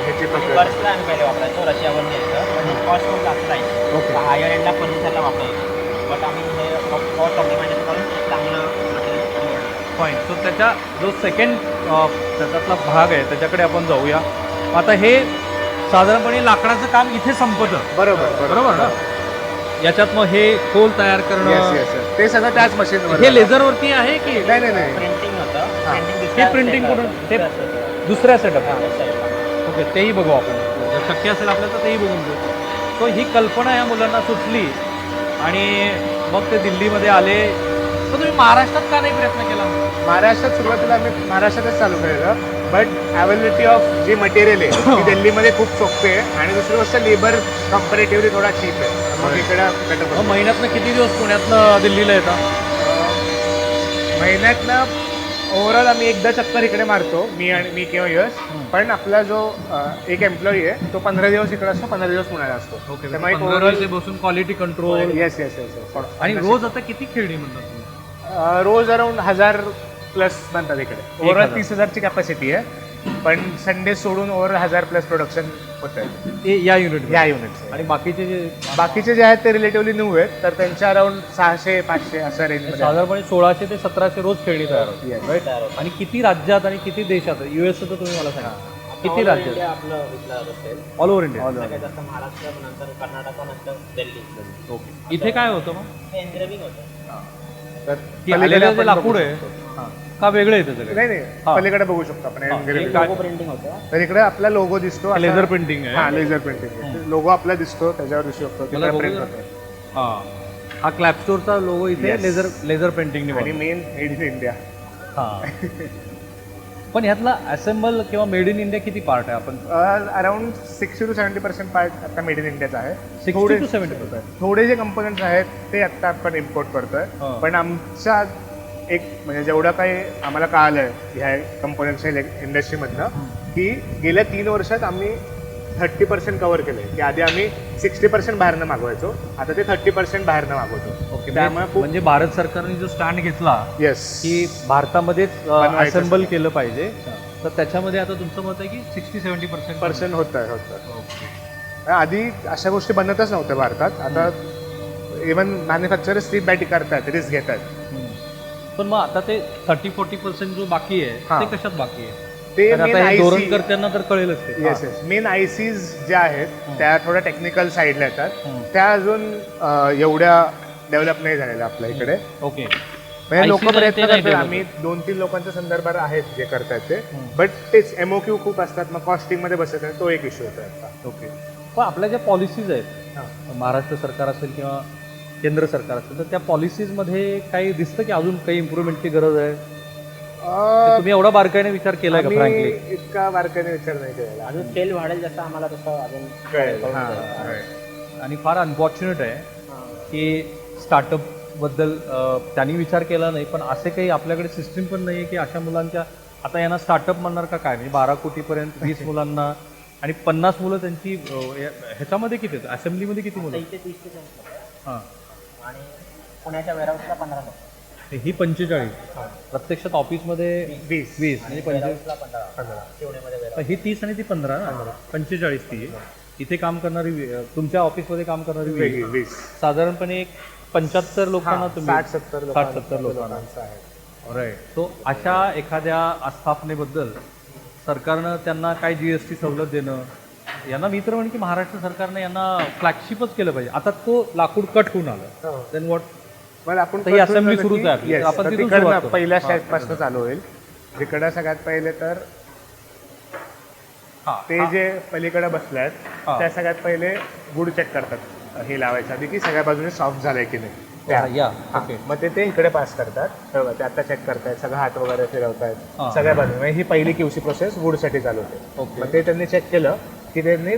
ह्याची प्रक्रिया पर्सला आम्ही पहिले वापरायचो रशियावरून यायचं पण कॉस्ट खूप जास्त राहील ओके हायर एंडला फर्निचरला वापरायचो बट आम्ही हे कॉस्ट ऑप्टिमायझेशन करून एक चांगलं मटेरियल निवडलं फाईन सो त्याच्या जो सेकंड त्याच्यातला भाग आहे त्याच्याकडे आपण जाऊया आता हे साधारणपणे लाकडाचं काम इथे संपतं बरोबर बरोबर ना याच्यात मग हे खोल तयार येस करणं येस ते सगळं त्याच मशीनवर हे लेझरवरती आहे की नाही नाही नाही प्रिंटिंग होतं हां. प्रिंटिंग हे printing करून ते दुसऱ्या सेटअप ओके तेही बघू आपण जर शक्य असेल आपल्याला तर तेही बघून घेऊ सो ही कल्पना या मुलांना सुचली आणि मग ते दिल्लीमध्ये आले तर तुम्ही महाराष्ट्रात का नाही प्रयत्न केला महाराष्ट्रात सुरुवातीला आम्ही महाराष्ट्रातच चालू केलेलं बट अवेलेबिलिटी ऑफ जे मटेरियल आहे ती दिल्लीमध्ये खूप सोपे आहे आणि दुसरी गोष्ट लेबर कम्पॅरेटिव्हली थोडा चीप आहे मग इकडं मग better महिन्यातनं किती दिवस पुण्यातनं दिल्लीला येतात महिन्यातनं ओव्हरऑल आम्ही एकदा चक्कर इकडे मारतो मी किंवा यश पण आपला जो एक एम्प्लॉई आहे तो 15 दिवस इकडे असतो 15 दिवस पुण्याला असतो ओके त्यामुळे एक ओव्हरऑल ओव्हरऑल ते बसून quality control yes yes yes आणि रोज आता किती खेळणी म्हणतात तुम्ही रोज अराउंड 1000 प्लस बनतात इकडे ओव्हरऑल 1000. 30,000ची कॅपॅसिटी आहे पण संडे सोडून ओव्हर 1000 प्लस प्रोडक्शन होत आहे ते या युनिट या युनिट्स आणि बाकीचे जे बाकीचे जे आहेत ते रिलेटिव्हली न्यू आहेत तर त्यांच्या अराउंड 600-500 असं रेंजमध्ये साधारणपणे 1600 ते 1700 रोज खेळणी तयार होते Yes. राईट आणि किती राज्यात आणि किती देशात युएसचं तर तुम्ही मला सांगा किती राज्य इंडिया आपलं विकला असेल ऑल ओव्हर इंडिया सगळ्यात जास्त महाराष्ट्र नंतर कर्नाटक नंतर दिल्ली ओके इथे काय होतं मग हे एन्ग्रेविंग होतं तर की पलीकडे आलेलं जे आपण लाकूड बघू आहे शकतो. का वेगळं येतं सगळं नाही नाही हा. पलीकडे बघू शकतो आपण हा, engraving. एक काय- लोगो प्रिंटिंग होतं तर इकडे आपला लोगो दिसतो असा- लेझर प्रिंटिंग हा आहे लेझर प्रिंटिंग लोगो आपला दिसतो त्याच्यावर दिसू शकतो मला तिकडे बघू प्रिंट जरा. होतो हा क्लॅपस्टोरचा लोगो इथे Yes. लेझर पेंटिंगने आणि बनवला. मेन मेड इन इंडिया हा पण ह्यातला असेंबल किंवा मेड इन इंडिया किती पार्ट आहे आपण अराउंड 60 to 70% पार्ट आता मेड इन इंडियाचा आहे 60 to 70%. थोडे जे कंपोनंट्स आहेत ते आता आपण इम्पोर्ट करतोय हा. पण आमच्या एक म्हणजे जेवढं काही आम्हाला कळालं आहे ह्या कंपोनंट्सच्या इंडस्ट्रीमधनं की गेल्या 3 वर्षात आम्ही 30% कव्हर केलंय, की आधी आम्ही 60% बाहेरनं मागवायचो, आता ते 30% बाहेरनं मागवतो. ओके, त्यामुळे खूप म्हणजे भारत सरकारने जो स्टँड घेतला येस की भारतामध्येच बनवायचं असेंबल केलं पाहिजे, तर त्याच्यामध्ये आता तुमचं मत आहे की 60-70% पर्सेंट होतं. आधी अशा गोष्टी बनतच नव्हत्या भारतात. आता इव्हन मॅन्युफॅक्चरर्स स्ट्रीट बॅटी करतात, रिस्क घेतात. पण मग आता ते 30-40% जो बाकी आहे हा. ते कशात बाकी आहे? ते कारण आता हे main धोरण IC करत्यांना तर कळेलच ते. येस येस मेन आयसीज ज्या आहेत त्या थोड्या टेक्निकल साईडला येतात. त्या अजून एवढ्या डेव्हलप नाही झालेल्या आपल्या इकडे. ओके. म्हणजे लोक ICs आहेत ते प्रयत्न नाही करतात. develop. आम्ही 2-3 लोकांच्या संदर्भात आहेत जे करतात ते, बट तेच MOQ खूप असतात, मग कॉस्टिंग मध्ये बसत नाही, तो एक इश्यू होतो आता. ओके. पण आपल्या ज्या पॉलिसीज आहेत, महाराष्ट्र सरकार असेल किंवा केंद्र सरकार असेल, तर त्या पॉलिसीजमध्ये काही दिसतं की अजून काही इम्प्रूव्हमेंटची गरज आहे? ते तुम्ही एवढा बारकाईने विचार केलाय का आम्ही फ्रँकली? इतका बारकाईने विचार नाही केलेला. अजून स्केल वाढेल जसं आम्हाला तसं अजून कळेल. कळून हां, जाईल. right. आणि फार अनफॉर्च्युनेट आहे की स्टार्टअपबद्दल त्यांनी विचार केला नाही, पण असे काही आपल्याकडे सिस्टीम पण नाही आहे की अशा मुलांच्या, आता यांना स्टार्टअप म्हणणार का काय, म्हणजे 12 कोटीपर्यंत 20 मुलांना आणि 50 मुलं त्यांची ह्याच्यामध्ये किती आहेत, असेंब्लीमध्ये किती आता मुलं? इथे 30 ते 40 लोकं आहेत. हां, आणि पुण्याच्या वेअरहाऊसला 15 लोक ही 45, प्रत्यक्षात ऑफिसमध्ये 20 म्हणजे 45, वेअरहाऊसला 15 शिवणेमध्ये warehouse. ही 30 आणि ती 15 ना, 45 ती इथे काम करणारी तुमच्या ऑफिसमध्ये काम करणारी वेगळी 20. 20 साधारणपणे एक 75 लोकांना तुम्ही 60-70 60-70 लोकांना आहेत. राईट. सो अशा एखाद्या आस्थापनेबद्दल सरकारनं त्यांना काय GST सवलत देणं, यांना मी तर म्हणेन की महाराष्ट्र सरकारने यांना फ्लॅगशिपच केलं पाहिजे. आता तो लाकूड कट होऊन आलं, देन वॉट? मग आपण तर ही assembly सुरूच आहे आपली. Yes, आपण तर तिथून तिकडनं सुरुवात करू. पहिल्या स्टेपपासून चालू होईल. जिकडं सगळ्यात पहिले तर हां, ते जे पलीकडे बसले आहेत हा. त्या सगळ्यात पहिले गुड चेक करतात हे लावायच्या आधी की सगळ्या बाजूने सॉफ्ट झालंय की नाही. त्या. या हा. ओके. मग ते इकडे पास करतात. हे बघा, ते आता चेक करतायत, सगळं हात वगैरे फिरवतायत हा. सगळ्या बाजूने. ही पहिली QC प्रोसेस वूडसाठी चालू होते. ओके. मग ते त्यांनी चेक केलं की त्यांनी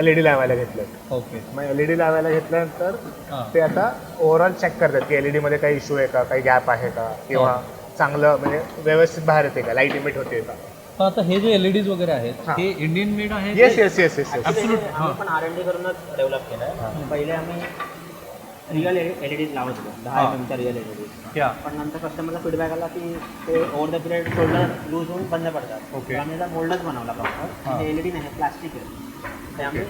LED लावायला घेतलं. ओके. मग LED लावायला घेतल्यानंतर हां. ते आता ओव्हरऑल चेक करतात की LED मध्ये काही इश्यू आहे का, काही गॅप आहे का, किंवा चांगलं म्हणजे व्यवस्थित बाहेर येते का, लाईट इमिट होते का. पण आता हे जे LEDs वगैरे आहेत हां. हे इंडियन मेड आहे? Yes yes yes yes yes Actually, आम्ही पण R&D करूनच डेव्हलप केलं आहे. पहिले आम्ही रिअल LEDs लावत होतो, 10 mm च्या रिअल LEDs. क्या? पण नंतर कस्टमरचा फीडबॅक आला की ते over the period shoulder loose होऊन बंद पडतात. ओके. तर आम्ही त्याचा मोल्डच बनवला प्रॉपर. हां. ते LED नाही, प्लास्टिक आहे. ते आम्ही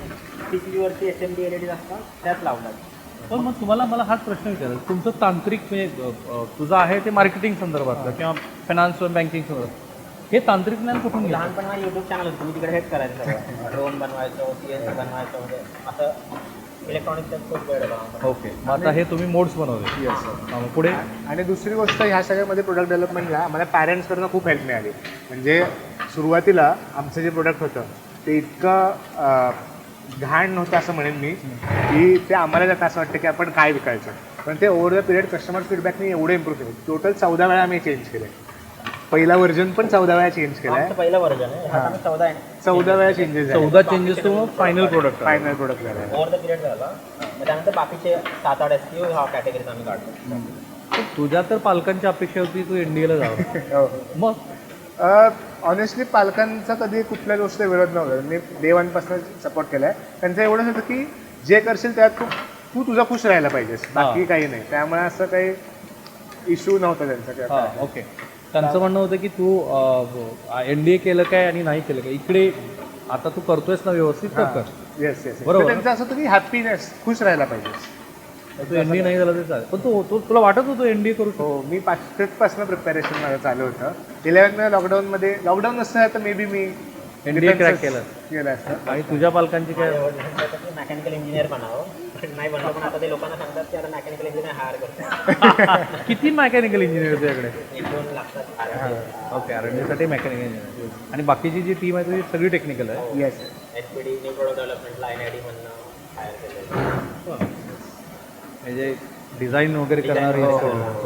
PCBवरती SMD LEDs असतात त्याच लावतात. पण मग तुम्हाला मला हाच प्रश्न विचारायचा, तुमचं तांत्रिक म्हणजे तुझं आहे ते मार्केटिंग संदर्भातलं किंवा फायनान्स बँकिंग संदर्भात, हे तांत्रिक ज्ञान कुठून घेतलं? लहानपणी माझं यूट्यूब चॅनल होतं, मी तिकडे हेच करायचं सगळं. ड्रोन बनवायचं, CNC बनवायचं, म्हणजे असं इलेक्ट्रॉनिक्सचा खूप वेळ बनवतो. ओके. मग आता हे तुम्ही मोड्स बनवले? येस मग पुढे? आणि दुसरी गोष्ट, ह्या सगळ्यामध्ये प्रोडक्ट डेव्हलपमेंटला आम्हाला पॅरेंट्सकडनं खूप हेल्प मिळाली. म्हणजे सुरुवातीला आमचं जे प्रोडक्ट होतं ते इतकं घाण नव्हतं असं म्हणेन मी, की ते आम्हाला जात असं वाटतं की आपण काय विकायचं. पण ते ओव्हर द पिरियड कस्टमर फीडबॅकने एवढे इम्प्रूव्ह केले. टोटल 14 वेळा आम्ही चेंज केले. पहिला व्हर्जन पण 14 वेळा चेंज केला आमचं आहे. पहिलं वर्जन आहे, आता आम्ही 14 वेळा चेंजेस झाले. 14 चेंजेस तो फायनल प्रोडक्ट आहे. फायनल प्रोडक्ट झाला आहे. ओव्हर द पिरियड झाला. मग त्यानंतर बाकीचे 7-8 SKU ह्या कॅटेगरीत आम्ही काढतो. तुझ्या तर पालकांची अपेक्षा होती तू NDAला जावं, मग ऑनेस्टली पालकांचा कधी कुठल्या गोष्टी विरोध नव्हता. मी डे 1 पासून सपोर्ट केलाय. त्यांचं एवढंच होतं की जे करशील त्यात तू तुझा खुश राहायला पाहिजेस, बाकी काही नाही. त्यामुळे असं काही इश्यू नव्हता त्यांचा. हां, ओके. त्यांचं म्हणणं होतं की तू NDA केलं काय आणि नाही केलं काय, इकडे आता तू करतोयस ना व्यवस्थित तर कर. येस येस बरोबर. त्यांचं असं होतं की हॅपीनेस, खुश राहायला पाहिजेस. तू NDA नाही झाला तर चालेल, पण तुला वाटत होतं NDA करू शकतो? हो, मी 5th पासून प्रिपरेशन माझं चालू होतं. 11th लॉकडाऊनमध्ये, लॉकडाऊन नसतं तर may be me NDA crack केलं केलं असतं. आणि तुझ्या पालकांची काय? मेकॅनिकल इंजिनियर बनावं, नाही बनलं. पण आता ते लोकांना सांगतात की आता मेकॅनिकल इंजिनियर हायर करतो. किती मेकॅनिकल इंजिनियर तुझ्याकडे? 1-2 लागतात. ओके. R&D साठी मेकॅनिकल इंजिनियर आणि बाकीची जी टीम आहे तुझी सगळी टेक्निकल आहे? येस. SPD न्यू प्रोडक्ट डेव्हलपमेंटला NID मधनं हायर केलं. म्हणजे डिझाईन वगैरे करणार? हो,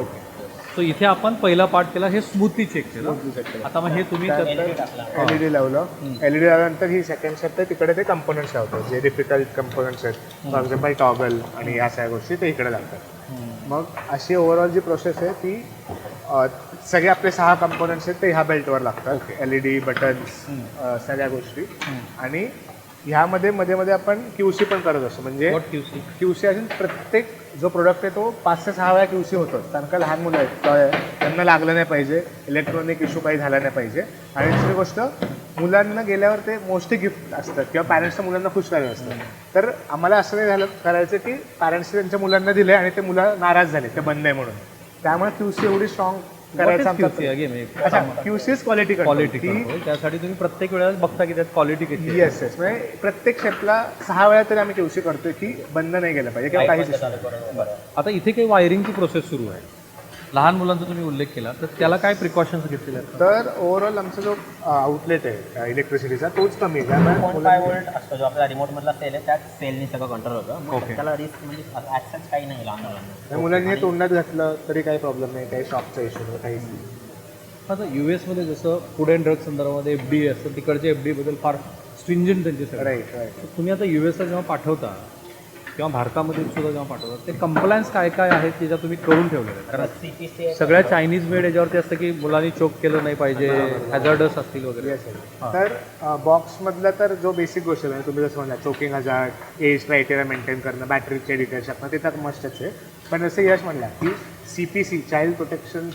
ओके. सो इथे आपण पहिला पार्ट केला, हे स्मूथली चेक केलं. आता मग हे तुम्ही LED टाकला. LED लावलं. LED लावल्यानंतर ही सेकंड स्टेप आहे, तिकडे ते कंपोनंट्स लावतो. जे डिफिकल्ट कंपोनंट्स आहेत, फॉर एक्झाम्पल टॉगल आणि ह्या सगळ्या गोष्टी ते इकडे लागतात. मग अशी ओव्हरऑल जी प्रोसेस आहे ती सगळे आपले 6 कंपोनंट्स आहेत ते ह्या बेल्टवर लागतात. LED, बटन्स, सगळ्या गोष्टी. आणि ह्यामध्ये मध्ये मध्ये आपण QC पण करत असतो. म्हणजे What QC? QC असून प्रत्येक जो प्रोडक्ट आहे तो 5 ते 6 वेळा QC होतो. कारण का लहान मुलं आहेत त्यांना लागलं नाही पाहिजे, इलेक्ट्रॉनिक इश्यू काही झाला नाही पाहिजे. आणि दुसरी गोष्ट, मुलांना गेल्यावर ते मोस्टली गिफ्ट असतात किंवा पॅरेंट्सच्या मुलांना खुश करायचं असतं. तर आम्हाला असं नाही झालं करायचं की पॅरेंट्सने त्यांच्या मुलांना दिले आणि ते मुलं नाराज झाले ते बंद आहे म्हणून. त्यामुळे QC एवढी स्ट्रॉंग करायचं आमचा. अच्छा, QC इज क्वालिटी क्वालिटी त्यासाठी तुम्ही प्रत्येक वेळेला बघता की त्यात क्वालिटी किती आहे. Yes yes. म्हणजे प्रत्येक शेपला 6 वेळा तरी आम्ही QC करतोय की बंद नाही गेलं पाहिजे किंवा काहीच issue नाही. आता इथे काही वायरिंगची प्रोसेस सुरू आहे. लहान मुलांचा तुम्ही उल्लेख केला तर त्याला काय प्रिकॉशन्स घेतलेले आहेत? तर ओव्हरऑल आमचा जो आउटलेट आहे इलेक्ट्रिसिटीचा तोच कमी आहे. त्यामुळे 0.5 वोल्ट असतो जो आपला रिमोट मधला सेल आहे त्यात सेलनी सगळं कंट्रोल होतं. मग Okay. त्याला रिस्क म्हणजे ऍक्सेस काही नाही लहान मुलांना. मुलांनी हे तोंडात घातलं तरी काही प्रॉब्लेम नाही, काही शॉकचा इश्यू नाही, काहीच नाही. आता US मध्ये जसं फूड अँड ड्रग संदर्भामध्ये FDA असतं, तिकडच्या FDA बद्दल फार स्ट्रिंजंट त्यांचे सगळे. Right right. तर तुम्ही आता US ला जेव्हा पाठवता किंवा भारतामध्ये सुद्धा जेव्हा पाठवता ते कंप्लायन्स काय काय आहेत त्याच्या तुम्ही करून ठेवलेलं आहे? कारण CPC सगळ्या चायनीज मेड याच्यावरती असतं की मुलांनी चोक केलं नाही पाहिजे, हॅझार्डस असतील वगैरे. Yes yes. तर बॉक्समधला तर जो बेसिक गोष्ट आहे तुम्ही जसं म्हणला choking hazard, age criteria maintain करणं, बॅटरीचे डिटेल्स टाकणं, ते तर मस्टच आहे. पण जसं यश म्हणला की CPC चाइल्ड प्रोटेक्शन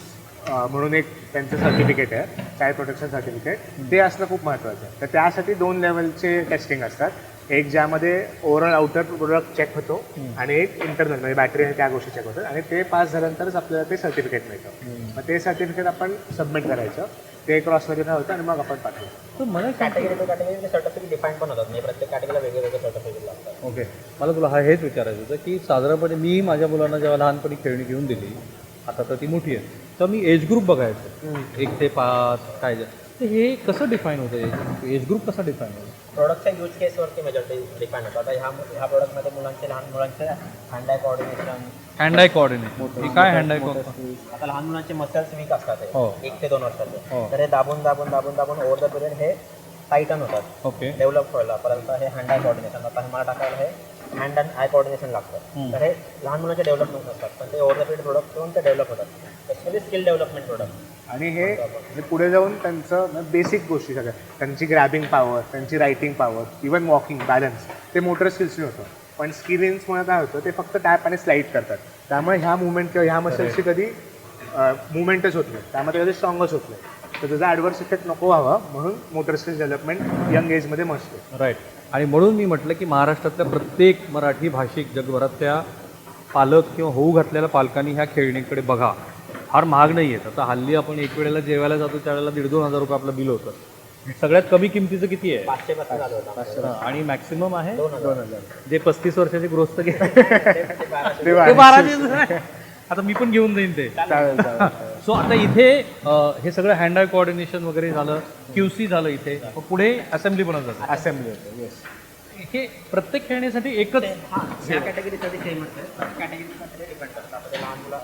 म्हणून एक त्यांचं सर्टिफिकेट आहे, चाइल्ड प्रोटेक्शन सर्टिफिकेट, ते असणं खूप महत्त्वाचं आहे. तर त्यासाठी 2 लेवलचे टेस्टिंग असतात. एक ज्यामध्ये ओव्हरऑल आउटर प्रोडक्ट चेक होतो आणि एक इंटरनल म्हणजे बॅटरी आणि त्या गोष्टी चेक होतात आणि ते पास झाल्यानंतरच आपल्याला ते सर्टिफिकेट मिळतं. मग ते सर्टिफिकेट आपण सबमिट करायचं, ते क्रॉस व्हेरिफाय होतं आणि मग आपण पाठवतो. तर मला category to category certificate define पण होतात. म्हणजे प्रत्येक कॅटेगरीला वेगळे वेगळे सर्टिफिकेट लागतात. ओके, मला तुला हेच विचारायचं होतं की साधारणपणे मी माझ्या मुलांना जेव्हा लहानपणी खेळणी घेऊन दिली, आता तर ती मोठी आहे, तर मी एज ग्रुप बघायचो 1 ते 5 काय जे. तर हे कसं डिफाईन होतं, एज ग्रुप कसा डिफाईन होतो? प्रोडक्टच्या यूज केसवरती मेजॉरिटी डिपेंड होतं. आता ह्या प्रोडक्टमध्ये लहान मुलांचे hand I coordination, hand I coordinate हे काय हँड आय कोऑर्डिनेट? आता लहान मुलांचे मसल्स वीक असतात हो. 1 ते 2 वर्षाचे. हो. तर हे दाबून दाबून दाबून दाबून ओव्हर द पिरियड हे टाईटन होतात, ओके. डेव्हलप व्हायला. परत हे हँड आय कोऑर्डिनेशन, आता हे मला टाकायला हे हँड अँड आय कोऑर्डिनेशन लागतं. तर हे लहान मुलांचे डेव्हलपमेंट असतात, पण ते ओव्हर द पिरियड प्रोडक्ट करून ते डेव्हलप होतात. Specially skill development product. आणि हे म्हणजे पुढे जाऊन त्यांचं बेसिक गोष्टी सगळ्या, त्यांची ग्रॅबिंग पॉवर, त्यांची writing power, even walking balance, ते मोटर स्किल्सने होतं. पण स्किलिंग्समुळे काय होतं, ते फक्त टॅप आणि स्लाईड करतात. त्यामुळे ह्या मुवमेंट किंवा ह्या मसल्सची कधी मुवमेंटच होत नाही, त्यामध्ये कधी स्ट्रॉंगच होत नाही. तर त्याचा ॲडव्हर्स इफेक्ट नको व्हावा म्हणून मोटर स्किल्स डेव्हलपमेंट यंग एजमध्ये मस्त आहे. राईट. आणि म्हणून मी म्हटलं की महाराष्ट्रातल्या प्रत्येक मराठी भाषिक जगभरातल्या पालक किंवा होऊ घातलेल्या पालकांनी ह्या खेळणीकडे बघा. फार महाग नाही आहेत. आता हल्ली आपण एक वेळेला जेवायला जातो त्यावेळेला 1,500-2,000 रुपये आपलं बिल होतं. सगळ्यात कमी किमतीचं किती आहे? 500 पासून झालं होतं. आणि मॅक्सिमम आहे 2000. जे 35 वर्षाचे गृहस्थ घे ते ते 12. आता मी पण घेऊन जाईन ते. चालेल चालेल. सो आता इथे हे सगळं हँड आय कोऑर्डिनेशन वगैरे झालं, QC झालं इथे, मग पुढे असेंब्ली बनवत जातं. असेंब्ली होतं. येस. हे प्रत्येक खेळण्यासाठी एकच ह्या कॅटेगरीसाठी सेमच आहे, पण कॅटेगरीसाठी डिपेंड करतात. आता ते लहान मुलं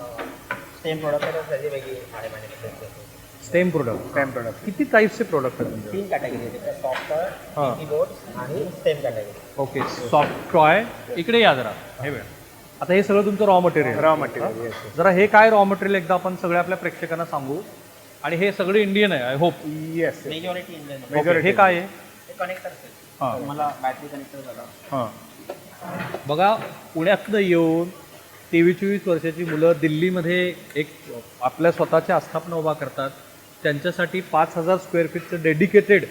सेम प्रोडक्ट आहे, त्याची वेगळी आहे manufacturing. Stem product. Stem product. किती टाईप्सचे प्रोडक्ट आहेत तुमचे? 3 कॅटेगरी आहेत, सॉफ्टवेअर, हां. कीबोर्ड आणि stem category. Okay, soft toy. इकडे या जरा, हे वेळ. आता हे सगळं तुमचं raw material. Raw material. Yes. जरा हे काय रॉ मटेरियल एकदा आपण सगळ्या आपल्या प्रेक्षकांना सांगू. आणि हे सगळं इंडियन आहे I hope. Yes. Majority Indian. Majority. हे काय आहे? हे कनेक्टर हां. आहे, तुम्हाला बॅटरी कनेक्टर झाला. हां. बघा, पुण्यातनं येऊन 23-24 वर्षाची मुलं दिल्लीमध्ये एक आपल्या स्वतःच्या आस्थापना उभा करतात. त्यांच्यासाठी 5,000 स्क्वेअर फीटचं डेडिकेटेड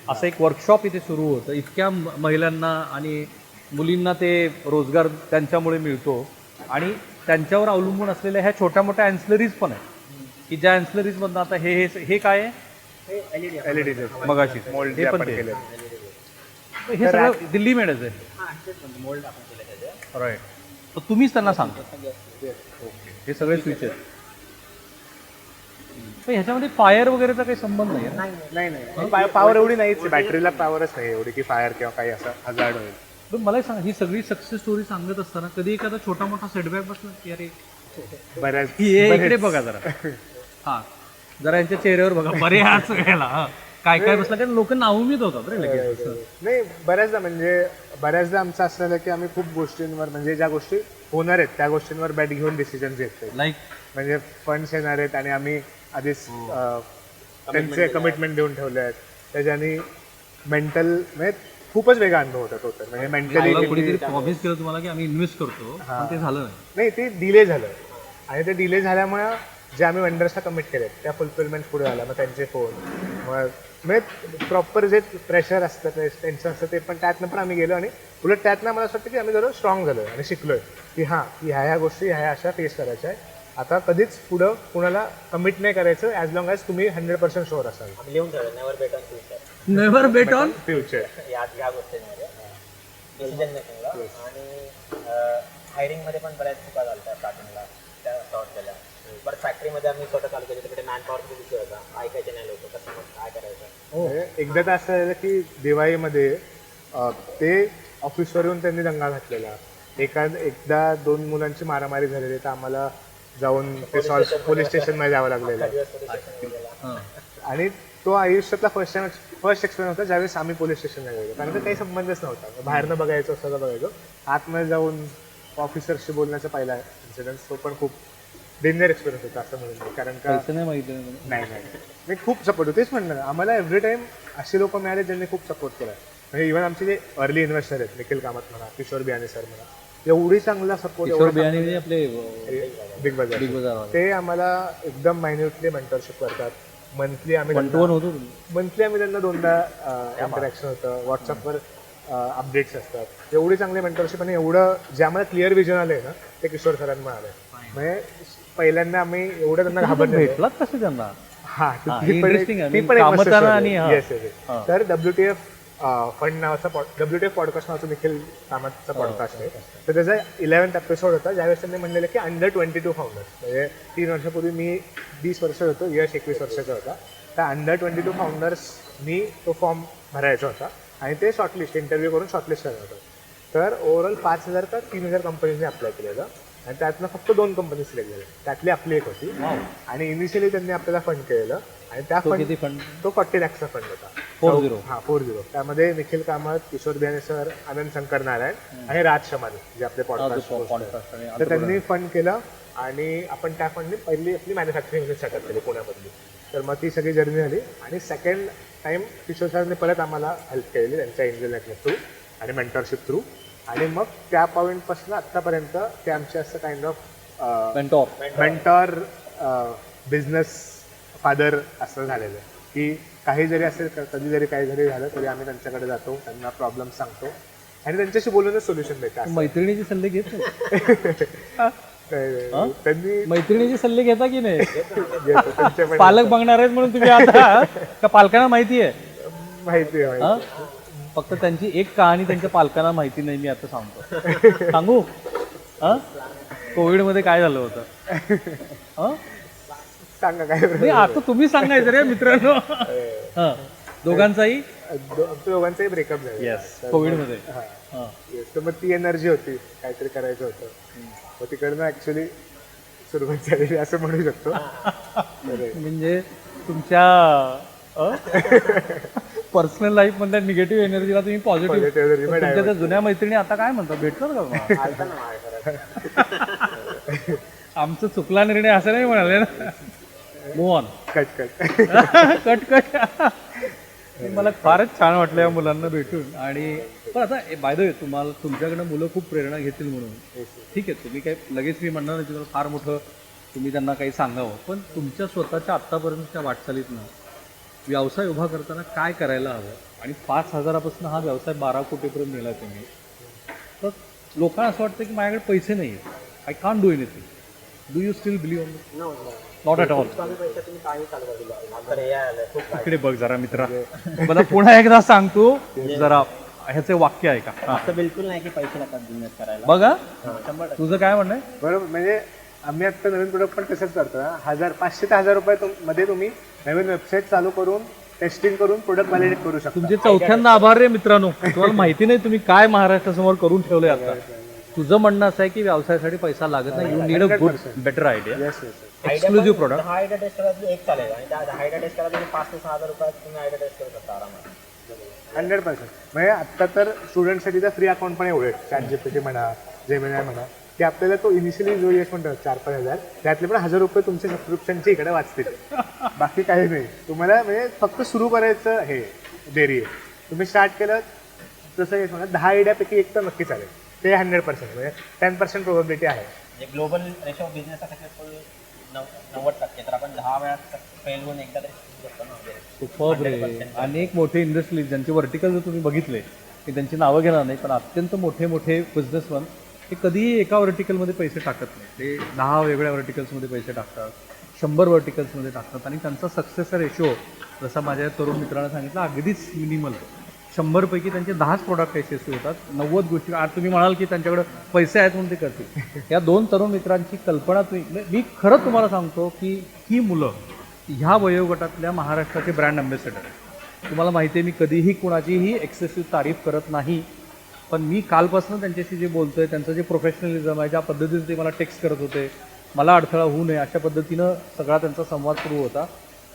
असं एक वर्कशॉप इथे सुरू होतं. इतक्या महिलांना आणि मुलींना ते रोजगार त्यांच्यामुळे मिळतो. आणि त्यांच्यावर अवलंबून असलेल्या ह्या छोट्या मोठ्या ॲन्सलरीज पण आहेत की ज्या ॲन्सलरीजमधनं आता हे काय आहे? हे एलईडी एलईडी मगाशी मोल्ड हे पण आपण ते. केले. हे सगळं दिल्ली मेडच आहे. मोल्ड आपण केले त्याचे. राईट. तर तुम्हीच त्यांना सांगता सगळे हे सगळे स्विच आहेत. पण ह्याच्यामध्ये फायर वगैरेचा काही संबंध नाही आहे ना? नाही नाही, पॉवर एवढी नाहीच आहे, बॅटरीला पॉवरच नाही एवढी की फायर किंवा काही असं हजार्ड होईल. पण मला एक सांग, ही सगळी सक्सेस स्टोरी सांगत असताना कधी एखादा छोटा मोठा सेटबॅक बसला की अरे बऱ्याच इकडे बघा जरा, हां जरा यांच्या चेहऱ्यावर बघा बऱ्याच वेळेला हां काय काय बसलं, कारण लोक नाउमीद होतात रे लगेच. नाही, बऱ्याचदा आमचं असं झालं की आम्ही खूप गोष्टींवर म्हणजे ज्या गोष्टी होणार आहेत त्या गोष्टींवर बॅट घेऊन डिसिजन घेतोय. लाईक म्हणजे फंड्स येणार आहेत आणि आम्ही आधीच त्यांचे कमिटमेंट देऊन ठेवले आहेत. त्याच्यानी मेंटल म्हणजे खूपच वेगळा अनुभव होता टोटल. म्हणजे मला कोणीतरी मेंटली प्रॉमिस केलं तुम्हाला की आम्ही इन्व्हेस्ट करतो पण ते झालं नाही. नाही, ते डिले झालं आणि ते डिले झाल्यामुळे जे आम्ही वेंडर्सला कमिट केले त्या फुलफिलमेंट पुढे आला. मग त्यांचे फोन, मग म्हणजे प्रॉपर जे प्रेशर असतं टेन्शन असतं ते पण त्यातनं पण आम्ही गेलो आणि उलट त्यातनं मला असं वाटतं की आम्ही जरा स्ट्रॉंग झालो आणि शिकलोय की हां की ह्या गोष्टी ह्या अशा फेस करायच्या आहे. आता कधीच पुढं कुणाला कमिट नाही करायचं ॲज लॉंग ॲज तुम्ही 100% शुअर असाल. आम्ही लिहून ठेवलं never bet on future never bet on future. ह्या गोष्टींमध्ये डिसिजन मेकिंगला आणि हायरिंगमध्ये पण बऱ्याच चुका झाल्या स्टार्टिंगला, त्या सॉर्ट केल्या. बट फॅक्टरीमध्ये आम्ही स्वतः चालू केलं, तिकडे मॅन पॉवरचा विषय होता, ऐकायचे नाही लोक, कस्टमर काय करायचं. म्हणजे एकदा तर असं झालं की दिवाळीमध्ये ते ऑफिसवर येऊन त्यांनी दंगा घातलेला. एकदा 2 मुलांची मारामारी झालेली, तर आम्हाला जाऊन ते पोलीस स्टेशनमध्ये जावं लागलेलं. आणि तो आयुष्यातला फर्स्ट एक्सपिरियन्स होता ज्यावेळेस आम्ही पोलीस स्टेशनला गेलो, कारण का काही संबंधच नव्हता. बाहेरनं बघायचं सगळं बघायचो, आतमध्ये जाऊन ऑफिसरशी बोलण्याचा पहिला इन्सिडन्स तो पण खूप डेंजर एक्सपिरियन्स होता असं म्हणून. कारण का नाही माहिती नाही मी खूप सपोर्ट होतेच म्हणलं, आम्हाला एव्हरी टाइम असे लोक मिळाले ज्यांनी खूप सपोर्ट केला. म्हणजे इव्हन आमचे जे अर्ली इन्व्हेस्टर आहेत, निखिल कामत म्हणा, किशोर बियाणे सर म्हणा, एवढी चांगला सपोर्ट, बियाणे आपले बिग बाजार, ते आम्हाला एकदम मायन्युटली मेंटरशिप करतात. मंथली आम्ही त्यांना 2दा इंटरॅक्शन होतं, व्हॉट्सअपवर अपडेट्स असतात. एवढी चांगली मेंटरशिप आणि एवढं जे आम्हाला क्लिअर विजन आले ना ते किशोर सरांना आले. म्हणजे पहिल्यांदा आम्ही एवढं त्यांना घाबरले. भेटलात कसे त्यांना? हा, interesting आहे. ती पण कामताना आणि येस. तर WTF फंड नावाचा WTF पॉडकास्ट नावाचा निखिल कामतचा पॉडकास्ट आहे. तर त्याचा 11th एपिसोड होता, ज्यावेळेस त्यांनी म्हणलेलं की अंडर 22 फाउंडर्स, म्हणजे 3 वर्षापूर्वी मी 20 वर्ष होतो, यश 21 वर्षाचा होता. तर अंडर 22 फाउंडर्सनी तो फॉर्म भरायचा होता आणि ते शॉर्टलिस्ट इंटरव्ह्यू करून शॉर्टलिस्ट करत होतं. तर ओव्हरऑल 5,000 का 3,000 कंपनीजने अप्लाय केलेलं आणि त्यातनं फक्त 2 कंपनी सिलेक्ट झाल्या. त्यातली आपली एक होती. आणि इनिशियली त्यांनी आपल्याला फंड केलेलं आणि त्या फंड तो 40 lakhचा फंड होता. 40. त्यामध्ये निखिल कामत, किशोर बियाणे सर, आनंद शंकर नारायण आणि राज शमानी जे आपले पॉडकास्ट, तर त्यांनी फंड केलं आणि आपण त्या फंडने पहिली आपली मॅन्युफॅक्चरिंग युनिट सेटअप केली पुण्यामधली. तर मग ती सगळी जर्नी झाली आणि सेकंड टाइम किशोर सरांनी परत आम्हाला हेल्प केलेली त्यांच्या एंजल नेटवर्क थ्रू आणि मेंटरशिप थ्रू. आणि मग त्या पॉईंटपासून आत्तापर्यंत ते आमचे असं kind of mentor business father असं झालेलं आहे की काही जरी असेल, कधी जरी काही जरी झालं तरी आम्ही त्यांच्याकडे जातो, त्यांना प्रॉब्लेम सांगतो आणि त्यांच्याशी बोलूनच सोल्युशन देतात. मैत्रिणीचे सल्ले घेत त्यांनी मैत्रिणीचे सल्ले घेता की नाही? त्यांच्या पण पालक बघणार आहेत म्हणून तुम्ही आता का पालकांना माहिती आहे? माहिती आहे. फक्त त्यांची एक कहाणी त्यांच्या पालकांना माहिती नाही, मी आता सांगतो. सांगू? कोविडमध्ये काय झालं होतं? सांगा काय. नाही, आता तुम्ही सांगायचं रे मित्रांनो. दोघांचाही दोघांचाही ब्रेकअप झाला कोविडमध्ये. तर मग ती एनर्जी होती, काहीतरी करायचं होतं, मग तिकडनं ऍक्च्युली सुरुवात झालेली असं म्हणू शकतो. म्हणजे तुमच्या पर्सनल लाईफ मधल्या निगेटिव्ह एनर्जीला तुम्ही पॉझिटिव्ह. तुमच्या त्या जुन्या मैत्रिणी आता काय म्हणतात, भेटतात का? आमचं चुकला निर्णय असं नाही म्हणाले ना. Move on. कट. मला फारच छान वाटलं या मुलांना भेटून. आणि पण आता बाय द वे, तुम्हाला तुमच्याकडनं मुलं खूप प्रेरणा घेतील म्हणून ठीक आहे, तुम्ही काय लगेच मी म्हणणार नाही तुम्हाला फार मोठं तुम्ही त्यांना काही सांगावं, पण तुमच्या स्वतःच्या आत्तापर्यंतच्या वाटचालीतनं व्यवसाय उभा करताना काय करायला हवं आणि 5,000पासून हा व्यवसाय 12 कोटीपर्यंत नेला तुम्ही, तर लोकांना असं वाटतं की माझ्याकडे पैसे नाही आहेत, I can't do anything. Do you steel believe on not at all? इकडे बघ जरा मित्रा, मला पुन्हा एकदा सांगतो जरा ह्याचे वाक्य आहे का? असं बिलकुल नाही की पैसे लागतात बिझनेस करायला. बघा तुझं काय म्हणणं आहे? बरोबर. म्हणजे आम्ही आता नवीन प्रोडक्ट पण तसंच करतो ना. 500 ते 1,000 रुपये मध्ये तुम्ही नवीन वेबसाईट चालू करून टेस्टिंग करून प्रोडक्ट व्हॅलिडेट करू शकता. तुमचे चौथ्यांदा आभार रे मित्रांनो. तुम्हाला माहिती नाही तुम्ही काय महाराष्ट्रासमोर करून ठेवलंय आता. तुझं म्हणणं असं आहे की व्यवसायासाठी पैसा लागत नाही, you need a good better idea, exclusive product. हा आयडिया टेस्ट करायला एक चालेल आणि त्या आयडिया टेस्ट करायला तुम्ही 5 ते 6,000 रुपयात तुम्ही आयडिया टेस्ट करू शकता आरामात. 100%. म्हणजे आत्ता तर स्टुडंटसाठी तर फ्री अकाउंट पण एवढे ChatGPT म्हणा, जेमिनाय म्हणा, की आपल्याला तो इनिशियली जो यश म्हणतो 4-5 हजार, त्यातले पण 1,000 रुपये तुमचे सबस्क्रिप्शनचे इकडे वाचतील. बाकी काही नाही. तुम्हाला म्हणजे फक्त सुरू करायचं हे देरी आहे. तुम्ही स्टार्ट केलं जसं एक म्हणा 10 आयडियापैकी एक तर नक्की चालेल, ते 100% म्हणजे 10% प्रोबॅबिलिटी आहे. म्हणजे global ratio of business successful 90%, तर आपण 10 वेळा फेल होऊन एकदा तरी succeed होतो ना. सुपर्ब रे. 100%. अनेक मोठे इंडस्ट्री ज्यांचे वर्टिकल जर तुम्ही बघितले की त्यांची नावं घेणार नाही, पण अत्यंत मोठे मोठे बिझनेसमन हे कधीही एका वर्टिकलमध्ये पैसे टाकत नाही. ते 10 वेगळ्या वर्टिकल्समध्ये पैसे टाकतात, 100 वर्टिकल्समध्ये टाकतात आणि त्यांचा सक्सेस रेशो जसा माझ्या तरुण मित्रानं सांगितलं अगदीच मिनिमल. 100 पैकी त्यांचे 10च प्रोडक्ट यशस्वी होतात. 90 गोष्टी आज तुम्ही म्हणाल की त्यांच्याकडे पैसे आहेत म्हणून ते करतील. या 2 तरुण मित्रांची कल्पना मी खरं तुम्हाला सांगतो की ही मुलं ह्या वयोगटातल्या महाराष्ट्राचे ब्रँड अँबॅसेडर. तुम्हाला माहिती आहे मी कधीही कुणाचीही एक्सेसिव्ह तारीफ करत नाही, पण मी कालपासून त्यांच्याशी जे बोलतो आहे त्यांचं जे प्रोफेशनलिझम आहे, ज्या पद्धतीने ते मला टेक्स्ट करत होते, मला अडथळा होऊ नये अशा पद्धतीनं सगळा त्यांचा संवाद सुरू होता.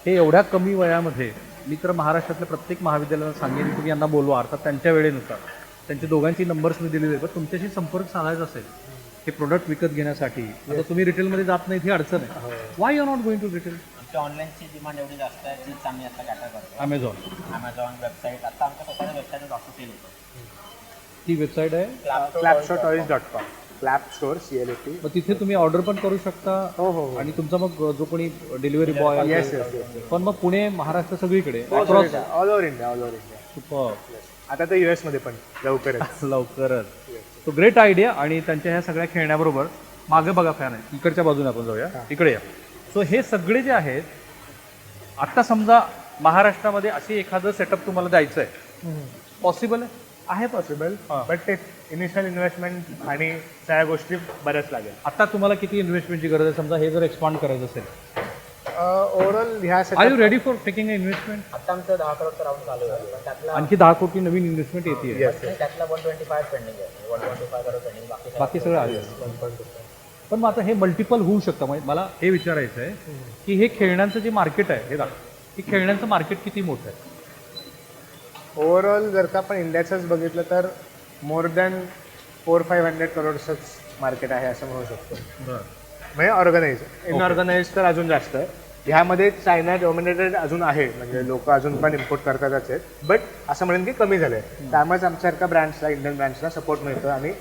हे एवढ्या कमी वयामध्ये मी तर महाराष्ट्रातल्या प्रत्येक महाविद्यालयाला सांगेन तुम्ही यांना बोलवा, अर्थात त्यांच्या वेळेनुसार. त्यांचे दोघांची नंबर्स मी दिलेले आहेत, पण तुमच्याशी संपर्क साधायचा असेल हे प्रोडक्ट विकत घेण्यासाठी. आता तुम्ही रिटेलमध्ये जात नाही ही अडचण आहे. Why you are not going to retail? आमची ऑनलाईनची डिमांड एवढी जास्त आहे तीच आम्ही आता कॅटर करतो. ॲमेझॉन वेबसाईट, आता आमच्या स्वतःच्या वेबसाईटवर ऑफर केली होतं. ती वेबसाईट आहे. clapstotoys.com. Clap store CLAP. मग तिथे तुम्ही ऑर्डर पण करू शकता. हो हो आणि तुमचा मग जो कोणी डिलिव्हरी बॉय येस असेल, येस पण मग पुणे महाराष्ट्र सगळीकडे ऑल ओव्हर इंडिया. सुपर. आता तर US मध्ये पण लवकरच. लवकरच. तो ग्रेट आयडिया. आणि त्यांच्या ह्या सगळ्या खेळण्याबरोबर मागे बघा फॅन आहे, इकडच्या बाजूने आपण जाऊया, इकडे या. सो हे सगळे जे आहेत, आता समजा महाराष्ट्रामध्ये असे एखादं सेटअप तुम्हाला द्यायचं आहे, पॉसिबल आहे पॉसिबल, बट ते इनिशियल इन्व्हेस्टमेंट आणि सगळ्या गोष्टी बऱ्याच लागेल. आता तुम्हाला किती इन्व्हेस्टमेंटची गरज आहे समजा हे जर एक्सपांड करायचं असेल? ओव्हरऑल ह्या are you ready for taking investment? आता आमचं 10 करोडचं राऊंड चालू आहे, पण त्यातला आणखी 10 कोटी नवीन इन्व्हेस्टमेंट येते. त्यातला 125 पेंडिंग आहे. 125 करोड पेंडिंग, बाकी सगळं आले. पण मग आता हे मल्टिपल होऊ शकतं. म्हणजे मला हे विचारायचं आहे की हे खेळण्यांचं जे मार्केट आहे, हे दाखव की खेळण्यांचं मार्केट किती मोठं आहे? ओव्हरऑल जर का आपण इंडियाचंच बघितलं तर मोर दॅन 400-500 करोडचंच मार्केट आहे असं म्हणू शकतो. म्हणजे ऑर्गनाईज. इनऑर्गनाईज तर अजून जास्त आहे. ह्यामध्ये चायना डॉमिनेटेड अजून आहे, म्हणजे लोक अजून पण इम्पोर्ट करतातच आहेत, बट असं म्हणेन की कमी झालं आहे. त्यामुळेच आमच्यासारख्या ब्रँड्सला, इंडियन ब्रँड्सला सपोर्ट मिळतं आणि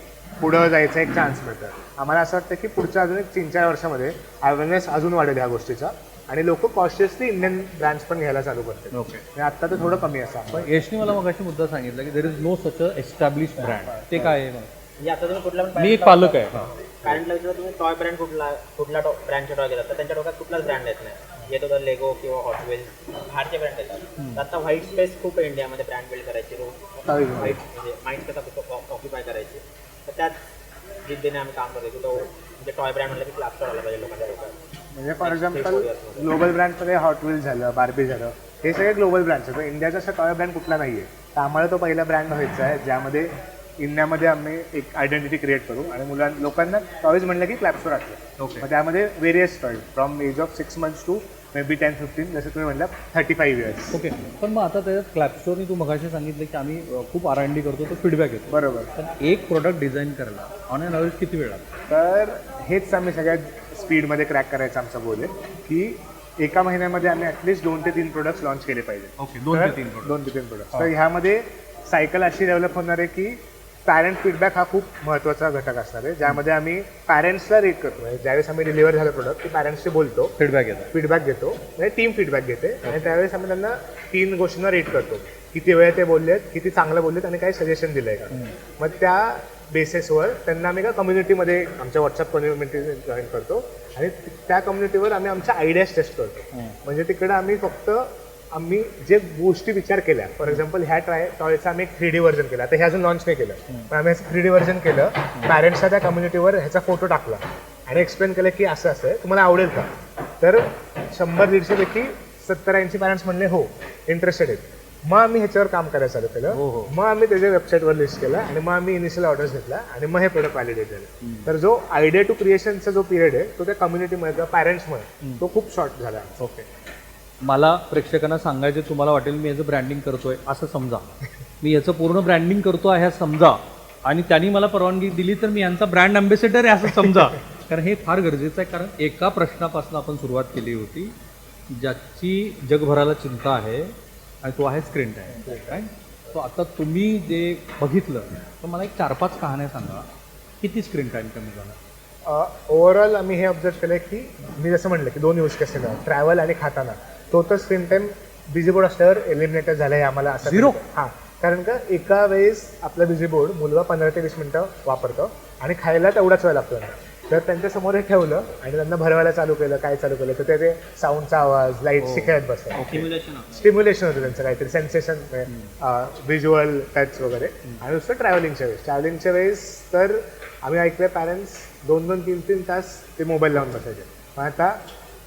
पुढं जायचं एक चान्स मिळतं. आम्हाला असं वाटतं की पुढच्या अजून एक 3-4 वर्षामध्ये अवेअरनेस अजून वाढेल ह्या गोष्टीचा आणि लोक कॉन्शियसली इंडियन ब्रँड्स पण घ्यायला चालू करतील. ओके. आत्ता तर थोडं कमी असं. पण यशने मला मग अशी मुद्दा सांगितला की there is no such a establish brand. ते काय आहे? म्हणजे आता तुम्ही कुठला पण मी एक पालक आहे. पॅरेंटला विचारलं तुम्ही टॉय ब्रँड कुठला ब्रँडचे टॉय घेतात, तर त्यांच्या डोक्यात कुठलाच ब्रँड येत नाही. येतो तर लेगो किंवा हॉटवेल, बाहेरचे ब्रँड येतात. तर आता व्हाईट स्पेस खूप आहे इंडियामध्ये ब्रँड बिल्ड करायची, व्हाईट म्हणजे माइंड कसा ऑक्युपाय करायची. तर त्याच जिद्दीने आम्ही काम करतो. तो म्हणजे टॉय ब्रँड म्हणलं की क्लासवर आला पाहिजे लोकांच्या डोक्यात. म्हणजे फॉर एक्झाम्पल ग्लोबल ब्रँडमध्ये हॉट व्हील झालं, बार्बी झालं, हे सगळे ग्लोबल ब्रँड्स आहेत. इंडियाचा असा टॉय ब्रँड कुठला नाही आहे. तर आम्हाला तो पहिला ब्रँड व्हायचा आहे ज्यामध्ये इंडियामध्ये आम्ही एक आयडेंटिटी क्रिएट करू आणि लोकांना टॉयज म्हणलं की क्लॅप्सवर असलं. ओके. मग त्यामध्ये various toys from age of 6 months to maybe 10-15, जसं तुम्ही म्हणलं 35 years. ओके. पण मग आता त्याच्यात क्लॅपस्टोरनी तू मगाशी सांगितलं की आम्ही खूप R&D करतो, तो फीडबॅक येतो. बरोबर. पण एक प्रोडक्ट डिझाईन करायला ऑन एन ॲव्हरेज किती वेळ लागतो? तर हेच आम्ही सगळ्यात स्पीडमध्ये क्रॅक करायचा आमचा गोल आहे की एका महिन्यामध्ये आम्ही ॲटलिस्ट 2 ते 3 प्रोडक्ट्स लॉन्च केले पाहिजे. ओके. 2 ते 3 2 ते 3 प्रोडक्ट्स. तर ह्यामध्ये सायकल अशी डेव्हलप होणार आहे की पॅरेंट फीडबॅक हा खूप महत्त्वाचा घटक असणार आहे, ज्यामध्ये आम्ही पॅरेंट्सला रेट करतो. म्हणजे ज्यावेळेस आम्ही डिलिव्हर झालं प्रोडक्ट की पॅरेंट्सशी बोलतो, फीडबॅक येतो. फीडबॅक घेतो, म्हणजे टीम फीडबॅक घेते आणि त्यावेळेस आम्ही त्यांना 3 गोष्टींना रेट करतो. किती वेळ ते बोललेत, किती चांगलं बोललेत आणि काही सजेशन दिलं आहे का. मग त्या बेसिसवर त्यांना आम्ही का कम्युनिटीमध्ये आमच्या व्हॉट्सअप कम्युनिटी जॉईन करतो आणि त्या कम्युनिटीवर आम्ही आमच्या आयडियाज टेस्ट करतो. म्हणजे तिकडे आम्ही जे गोष्टी विचार केल्या, फॉर एक्झाम्पल ह्या टॉयचा आम्ही एक 3D व्हर्जन केला. आता हे अजून लॉन्च नाही केलं, पण आम्ही ह्याचं 3D व्हर्जन केलं. पॅरेंट्सला त्या कम्युनिटीवर ह्याचा फोटो टाकला आणि एक्सप्लेन केलं की असं असं आहे, तुम्हाला आवडेल का. तर 100-150 पैकी 70-80 पॅरेंट्स म्हणले हो, इंटरेस्टेड आहेत. मग आम्ही ह्याच्यावर काम करायला चालू केलं. मग आम्ही त्याच्या वेबसाईटवर लिस्ट केला आणि मग आम्ही इनिशियल ऑर्डर्स घेतला आणि मग हे प्रोडक्ट व्हॅलिडेट झालं. तर जो आयडिया टू क्रिएशनचा जो पिरियड आहे तो त्या कम्युनिटीमध्ये किंवा पॅरेंट्समुळे तो खूप शॉर्ट झाला. ओके. मला प्रेक्षकांना सांगायचं, तुम्हाला वाटेल मी याचं ब्रँडिंग करतोय असं समजा, मी याचं पूर्ण ब्रँडिंग करतो आहे असं समजा, आणि त्यांनी मला परवानगी दिली तर मी यांचा ब्रँड अँबॅसेडर आहे असं समजा. कारण हे फार गरजेचं आहे. कारण एका प्रश्नापासून आपण सुरुवात केली होती ज्याची जगभराला चिंता आहे आणि तो आहे स्क्रीन टाईम. तो आता तुम्ही जे बघितलं तर मला एक 4-5 कहाण्या सांगा, किती स्क्रीन टाईम कमी झाला? ओव्हरऑल आम्ही हे ऑब्झर्व केलं की मी जसं म्हटलं की 2 यूज केसेस ट्रॅव्हल आणि खाताना total screen time busy board असल्यावर एलिमिनेटर झालं आहे आम्हाला असं Zero? हां, कारण का एका वेळेस आपला बिझी बोर्ड मुलगा 15 ते 20 मिनटं वापरतो आणि खायला तेवढाच वेळ लागतो ना. तर त्यांच्यासमोर हे ठेवलं आणि त्यांना भरवायला चालू केलं, काय चालू केलं तर ते साऊंडचा आवाज लाईट शिकत बसतात. स्टिम्युलेशन स्टिम्युलेशन होतं त्यांचं काहीतरी सेन्सेशन व्हिज्युअल टच वगैरे. आणि दुसरं ट्रॅव्हलिंगच्या वेळेस तर आम्ही ऐकलं पॅरेंट्स 2-2, 3-3 तास ते मोबाईल लावून बसायचे. मग आता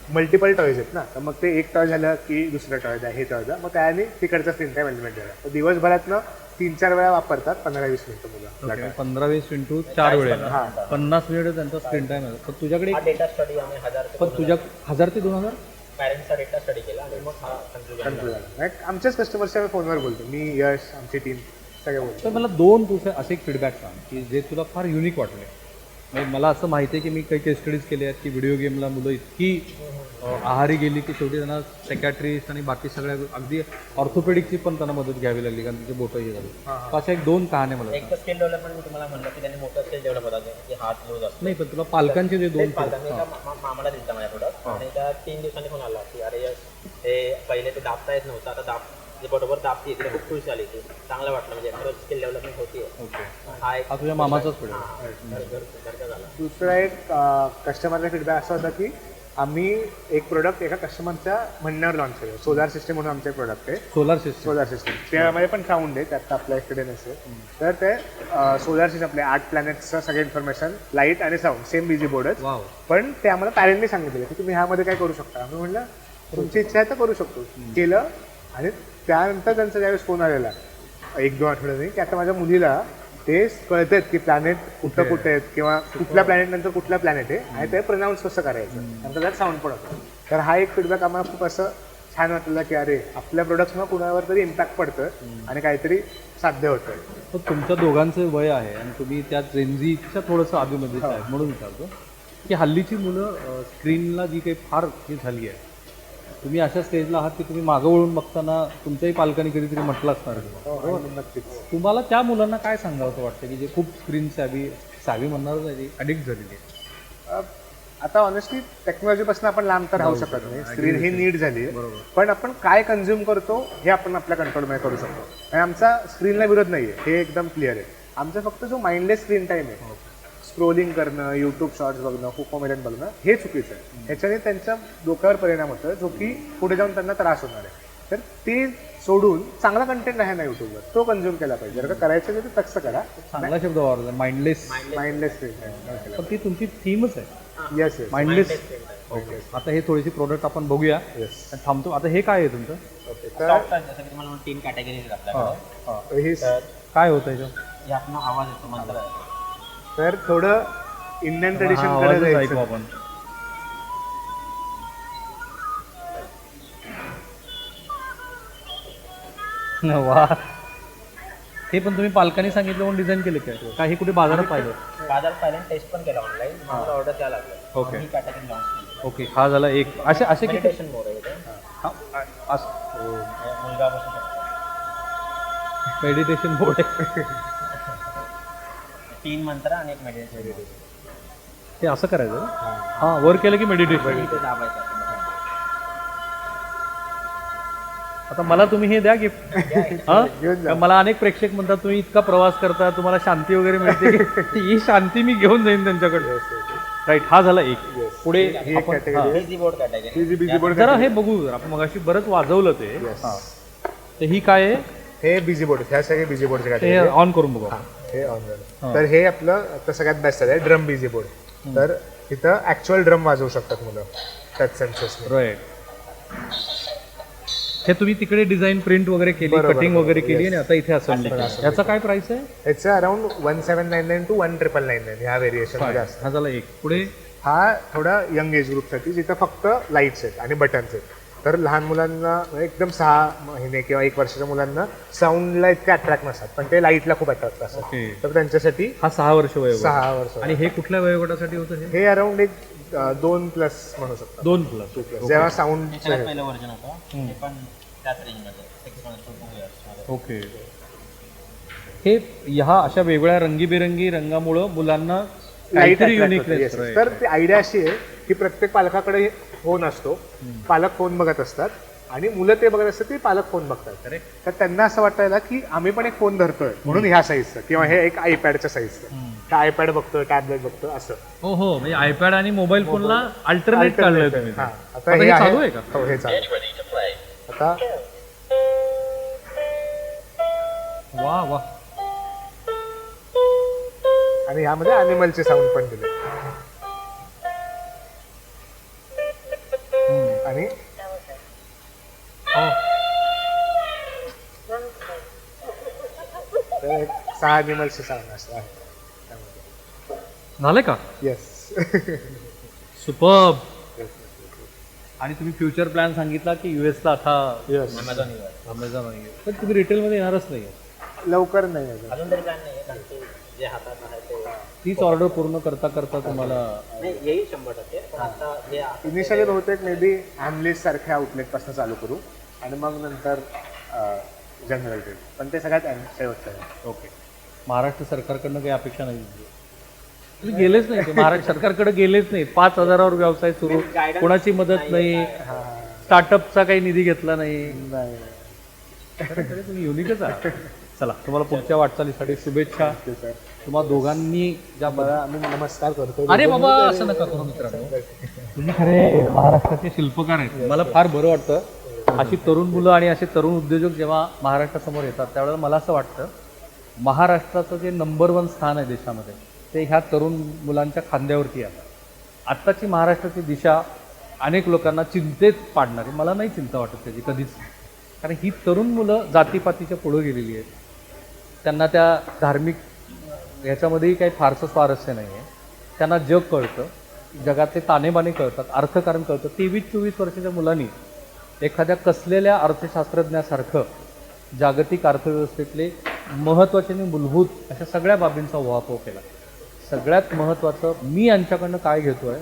मल्टिपल टॉयज आहेत ना, तर मग ते एक टॉय झालं की दुसरं टॉय द्या, हे टॉय द्या, मग त्याने तिकडचा स्क्रीन टाईम एलिमेंट झाला. तर दिवसभरातनं 3-4 वेळा वापरतात 15-20 मिनिटं मुलं. 15-20 इंटू 4 वेळेला 50 मिनिट त्यांचा स्क्रीन टाईम आहे. पण तुझ्याकडे हा डेटा स्टडी आम्ही 1000 ते पण तुझ्या 1000 ते 2000 पॅरेंट्सचा डेटा स्टडी केला आणि मग हा कन्क्लुजन Like, आमच्याच कस्टमर्सच्या फोनवर बोलतो मी, यश, आमची टीम सगळे बोलतो. तर मला 2 तुझे असे एक फीडबॅक सांग की जे तुला फार युनिक वाटले. म्हणजे मला असं माहिती आहे की मी काही केस स्टडीज केले आहेत की व्हिडिओ गेमला मुलं इतकी आहारी गेली की शेवटी त्यांना सेकॅट्रिस्ट आणि बाकी सगळ्या अगदी ऑर्थोपेडिकची पण त्यांना मदत घ्यावी लागली कारण तिचे बोटं हे झाली. अशा 1-2 कहाण्या मला एक तर स्किल डेव्हलपमेंट मी तुम्हाला म्हणलं की त्यांनी मोठं स्किल डेव्हलप होता की हात लूज असतो. नाही, पण तुला पालकांचे जे 2 पालकांनी एका मामाला दिलता माझ्या प्रोडक्ट आणि त्या 3 दिवसांनी फोन आला की अरे यश हे पहिले ते दाबता येत नव्हतं, आता जे बरोबर दाबती तिला खूप खुश झाली, की चांगलं वाटलं म्हणजे खरंच स्किल डेव्हलपमेंट होती. ओके, हा एक हा तुझ्या मामाचाच प्रोडक्ट. घरचा झाला. दुसरा एक कस्टमरचा फीडबॅक असा होता की आम्ही एक प्रोडक्ट एका कस्टमरच्या म्हणण्यावर लॉन्च केलं. सोलार सिस्टम म्हणून आमचे प्रोडक्ट आहे. Solar system. सोलार सिस्टम त्यामध्ये पण साऊंड आहे, त्यात आपल्या इकडे नसेल. तर ते सोलार सिस्टम आपले 8 प्लॅनेट्सचं सगळे इन्फॉर्मेशन, लाईट आणि साऊंड सेम बिझी बोर्डच. वाव. पण ते आम्हाला पॅरेंटनी सांगितलं की तुम्ही ह्यामध्ये काय करू शकता. आम्ही म्हणलं तुमची इच्छा आहे तर करू शकतो. केलं आणि त्यानंतर त्यांचा ज्यावेळेस फोन आलेला 1-2 आठवड्यांनी की आता माझ्या मुलीला ते कळत आहेत की प्लॅनेट कुठं कुठे आहेत किंवा कुठल्या प्लॅनेट नंतर कुठला प्लॅनेट आहे आणि ते प्रोनाऊन्स कसं करायचं, नंतर त्यात साऊंड पण होतं. तर हा एक फीडबॅक आम्हाला खूप असं छान वाटलं की अरे आपल्या प्रोडक्ट्समुळे कुणावर तरी इम्पॅक्ट पडतं आणि काहीतरी साध्य होतं. तर तुमच्या दोघांचं वय आहे आणि तुम्ही त्या जेनझीच्या थोडंसं आधीमध्येच आहे म्हणून विचारतो की हल्लीची मुलं स्क्रीनला जी काही फार ही झाली आहे, तुम्ही अशा स्टेजला आहात की तुम्ही मागं वळून बघताना तुमच्याही पालकांनी कधीतरी म्हटलं असणार आहे. नक्कीच. तुम्हाला त्या मुलांना काय सांगावं वाटतं की जे खूप स्क्रीन सावी म्हणणारच आहे, ॲडिक्ट झालेली आहे? आता ऑनेस्टली टेक्नॉलॉजीपासून आपण लांब तर राहू शकत नाही. स्क्रीन ही नीड झाली आहे, पण आपण काय कन्झ्युम करतो हे आपण आपल्या कंट्रोलमध्ये करू शकतो. आणि आमचा स्क्रीनला विरोध नाही आहे, हे एकदम क्लिअर आहे. आमचा फक्त जो माइंडलेस स्क्रीन टाईम आहे, स्क्रोलिंग करणं, यूट्यूब शॉर्ट्स बघणं, कोकोमेलन बघणं, हे चुकीचं आहे. ह्याच्याने त्यांच्या डोक्यावर परिणाम होतो जो की पुढे जाऊन त्यांना त्रास होणार आहे. तर ते सोडून चांगला कंटेंट आहे ना यूट्यूबवर, तो कन्झ्युम केला पाहिजे. जर का करायचं नाही तर तसं करा. चांगला शब्द वापरला, माइंडलेस. Mindless screen time. पण ती तुमची थीमच आहे, येस येस. माइंडलेस. ओके, आता हे थोडीशी प्रोडक्ट आपण बघूया. येस. आणि थांबतो. आता हे काय आहे तुमचं? ओके. सॉफ्ट आहे, जसं की तुम्हाला 3 कॅटेगरीज आहेत आपल्याकडे. तर ही काय होतं याचं? यातनं आवाज येतो मंत्र आहे. तर थोडं इंडियन ट्रेडिशन कडे आवाजच ऐकू जायचं. आपण. वा, हे पण तुम्ही पालकांनी सांगितलं म्हणून डिझाईन केले काय? काही कुठे बाजारात पाहिजे? बाजारात पहिल्यांदा टेस्ट पण केला ऑनलाईन, मला ऑर्डर द्यायला लागलं. ओके. ही कॅटेगरी लॉन्च केली. ओके, हा झाला एक. असे असे किती? मेडिटेशन मोड आहे इथे. मुलगा बसू शकतो. मेडिटेशन बोर्ड आहे. 3 मंत्र आणि एक मेडिटेशन. हे असं करायचं? हां, वर केलं की मेडिटेशन. इथे दाबायचं. आता मला तुम्ही हे द्या गिफ्ट. घेऊन जा. मला अनेक प्रेक्षक म्हणतात तुम्ही इतका प्रवास करता, तुम्हाला शांती वगैरे मिळते की ही शांती मी घेऊन जाईन त्यांच्याकडे. राईट, हा झाला एक. पुढे ही एक आपण category. Busy board category. ही बिझी बोर्ड. जरा हे बघू. आपण मगाशी बरंच वाजवलं ते. हां, तर ही काय आहे? हे बिझी बोर्ड, ह्या सगळे बिझी बोर्डचे ते category. ऑन करून बघू. हे ऑन झालं. तर हे आपलं आता सगळ्यात बेस्ट आहे ड्रम बिझी बोर्ड. तर इथं ऍक्च्युअल ड्रम वाजवू शकतात मुलं टच सेन्सर्सने. राईट. हे तुम्ही तिकडे डिझाईन प्रिंट वगैरे केली, कटिंग वगैरे केली आणि आता इथे असेंबली केली. याचा काय प्राइस आहे? याचं अराउंड 1799 to 1999 ह्या व्हेरिएशन मध्ये असतं. हा झाला एक. पुढे हा थोडा यंग एज ग्रुपसाठी, जिथं फक्त लाईट्स आहेत आणि बटन्स आहेत. तर लहान मुलांना एकदम 6 महिने किंवा 1 वर्षाच्या मुलांना साऊंडला इतके अट्रॅक्ट नसतात, पण ते लाईटला खूप अट्रॅक्ट असतात. ओके. तर त्यांच्यासाठी हा 6 वर्ष वयोगट. 6 वर्ष. आणि हे कुठल्या वयोगटासाठी होतं? हे अराउंड एक 2+ म्हणू शकतो. 2+. जेव्हा साऊंड पहिलं व्हर्जन होतं, ते पण त्याच रेंजमध्ये 6 months to 2 years मध्ये. ओके. हे ह्या अशा वेगळ्या रंगीबेरंगी रंगामुळं मुलांना लाईट काहीतरी युनिकनेस तर ती आयडिया अशी आहे की प्रत्येक पालकाकडे फोन असतो, पालक फोन बघत असतात आणि मुलं ते बघत असतात, ती पालक फोन बघतात. तर त्यांना असं वाटायला की आम्ही पण एक फोन धरतोय म्हणून ह्या साईजचं, किंवा हे एक आयपॅडच्या साईजचं, का आयपॅड बघतोय, टॅबलेट बघतोय असं. हो हो, म्हणजे आयपॅड आणि मोबाईल फोनला अल्टरनेट काढलंय तुम्ही. हा, आता हे चालू आहे का? हो, हे चालू. आता वा वा. आणि ह्यामध्ये अॅनिमलचे साऊंड पण दिले. आणि हो. एक 6 अॅनिमलचे साऊंड असतात. झालंय का? येस. सुपर्ब. आणि तुम्ही फ्युचर प्लॅन सांगितला की युएसला आता येस. अमेझॉन आहे, पण तुम्ही रिटेलमध्ये येणारच नाही. लवकर नाही अजून. अजून तरी प्लॅन नाही आहे, कारण की जे हातात आहे ते तीच ऑर्डर पूर्ण करता करता तुम्हाला नाही येईल 100%. पण आता जे इनिशियली बहुतेक मे बी ॲमलीस सारख्या आउटलेटपासून चालू करू आणि मग नंतर जनरल ट्रेड, पण ते सगळ्यात शेवटचं आहे. ओके. महाराष्ट्र सरकारकडनं काही अपेक्षा नाही. तुम्ही गेलेच नाही ते महाराष्ट्र सरकारकडे गेलेच नाही. 5,000वर व्यवसाय सुरू, कोणाची मदत नाही, स्टार्टअपचा काही निधी घेतला नाही. नाही. खरं तुम्ही युनिकच आहात. चला, तुम्हाला पुढच्या वाटचालीसाठी शुभेच्छा. सर तुम्हा दोघांनी ज्या मला आम्ही नमस्कार करतो. अरे बाबा, असं नका करू मित्रांनो. तुम्ही खरे महाराष्ट्राचे शिल्पकार आहेत. मला फार बरं वाटतं अशी तरुण मुलं आणि असे तरुण उद्योजक जेव्हा महाराष्ट्रासमोर येतात त्यावेळेला मला असं वाटतं महाराष्ट्राचं जे नंबर 1 स्थान आहे देशामध्ये ते ह्या तरुण मुलांच्या खांद्यावरती आहे. आत्ताची महाराष्ट्राची दिशा अनेक लोकांना चिंतेत पाडणारी, मला नाही चिंता वाटत त्याची कधीच. कारण ही तरुण मुलं जातीपातीच्या पुढं गेलेली आहेत. त्यांना त्या धार्मिक ह्याच्यामध्येही काही फारसं स्वारस्य नाही आहे. त्यांना जग कळतं, जगाचे तानेबाने कळतात, अर्थकारण कळतं. 23-24 वर्षाच्या मुलांनी एखाद्या कसलेल्या अर्थशास्त्रज्ञासारखं जागतिक अर्थव्यवस्थेतले महत्त्वाचे आणि मूलभूत अशा सगळ्या बाबींचा उहापोह केला. सगळ्यात महत्त्वाचं मी यांच्याकडनं काय घेतो आहे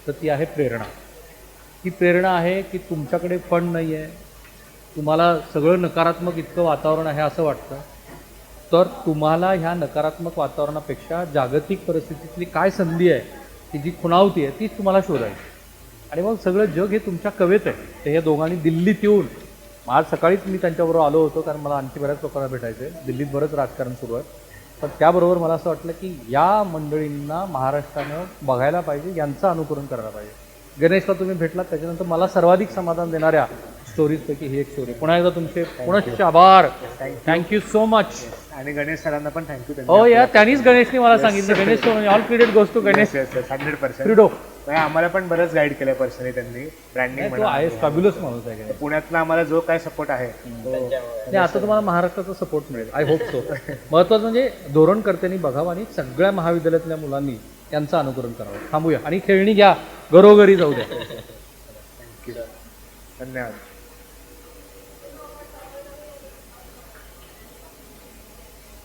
तर ती आहे प्रेरणा. ही प्रेरणा आहे की तुमच्याकडे फंड नाही आहे, तुम्हाला सगळं नकारात्मक इतकं वातावरण आहे असं वाटतं, तर तुम्हाला ह्या नकारात्मक वातावरणापेक्षा जागतिक परिस्थितीतली काय संधी आहे की जी खुणावती आहे तीच तुम्हाला शोधायची. आणि मग सगळं जग हे तुमच्या कवेत आहे. तर हे दोघांनी दिल्लीत येऊन, आज सकाळीच मी त्यांच्याबरोबर आलो होतो कारण मला आणखी बऱ्याच लोकांना भेटायचं आहे. दिल्लीत बरंच राजकारण सुरू आहे. पण त्याबरोबर मला असं वाटलं की या मंडळींना महाराष्ट्रानं बघायला पाहिजे, यांचं अनुकरण करायला पाहिजे. गणेशला तुम्ही भेटलात त्याच्यानंतर मला सर्वाधिक समाधान देणाऱ्या स्टोरीजपैकी ही एक स्टोरी. पुन्हा एकदा तुमचे पुनश्च आभार. Thank you so much. आणि गणेश सरांना पण थँक्यू. हो या, त्यांनीच गणेशने मला सांगितलं. Ganesh all credit goes to Ganesh 100%. फ्रीडो. आम्हाला पण बरंच गाईड केलं पर्सनली त्यांनी. ब्रँडिंग तो आहे, फॅब्युलस माणूस आहे गणेश. पुण्यातला आम्हाला जो काय सपोर्ट आहे नाही, आता तुम्हाला महाराष्ट्राचा सपोर्ट मिळेल, आय होप सो. महत्त्वाचं म्हणजे धोरणकर्त्यांनी बघावं आणि सगळ्या महाविद्यालयातल्या मुलांनी यांचं अनुकरण करावं. थांबूया आणि खेळणी घ्या, घरोघरी जाऊ द्या. धन्यवाद.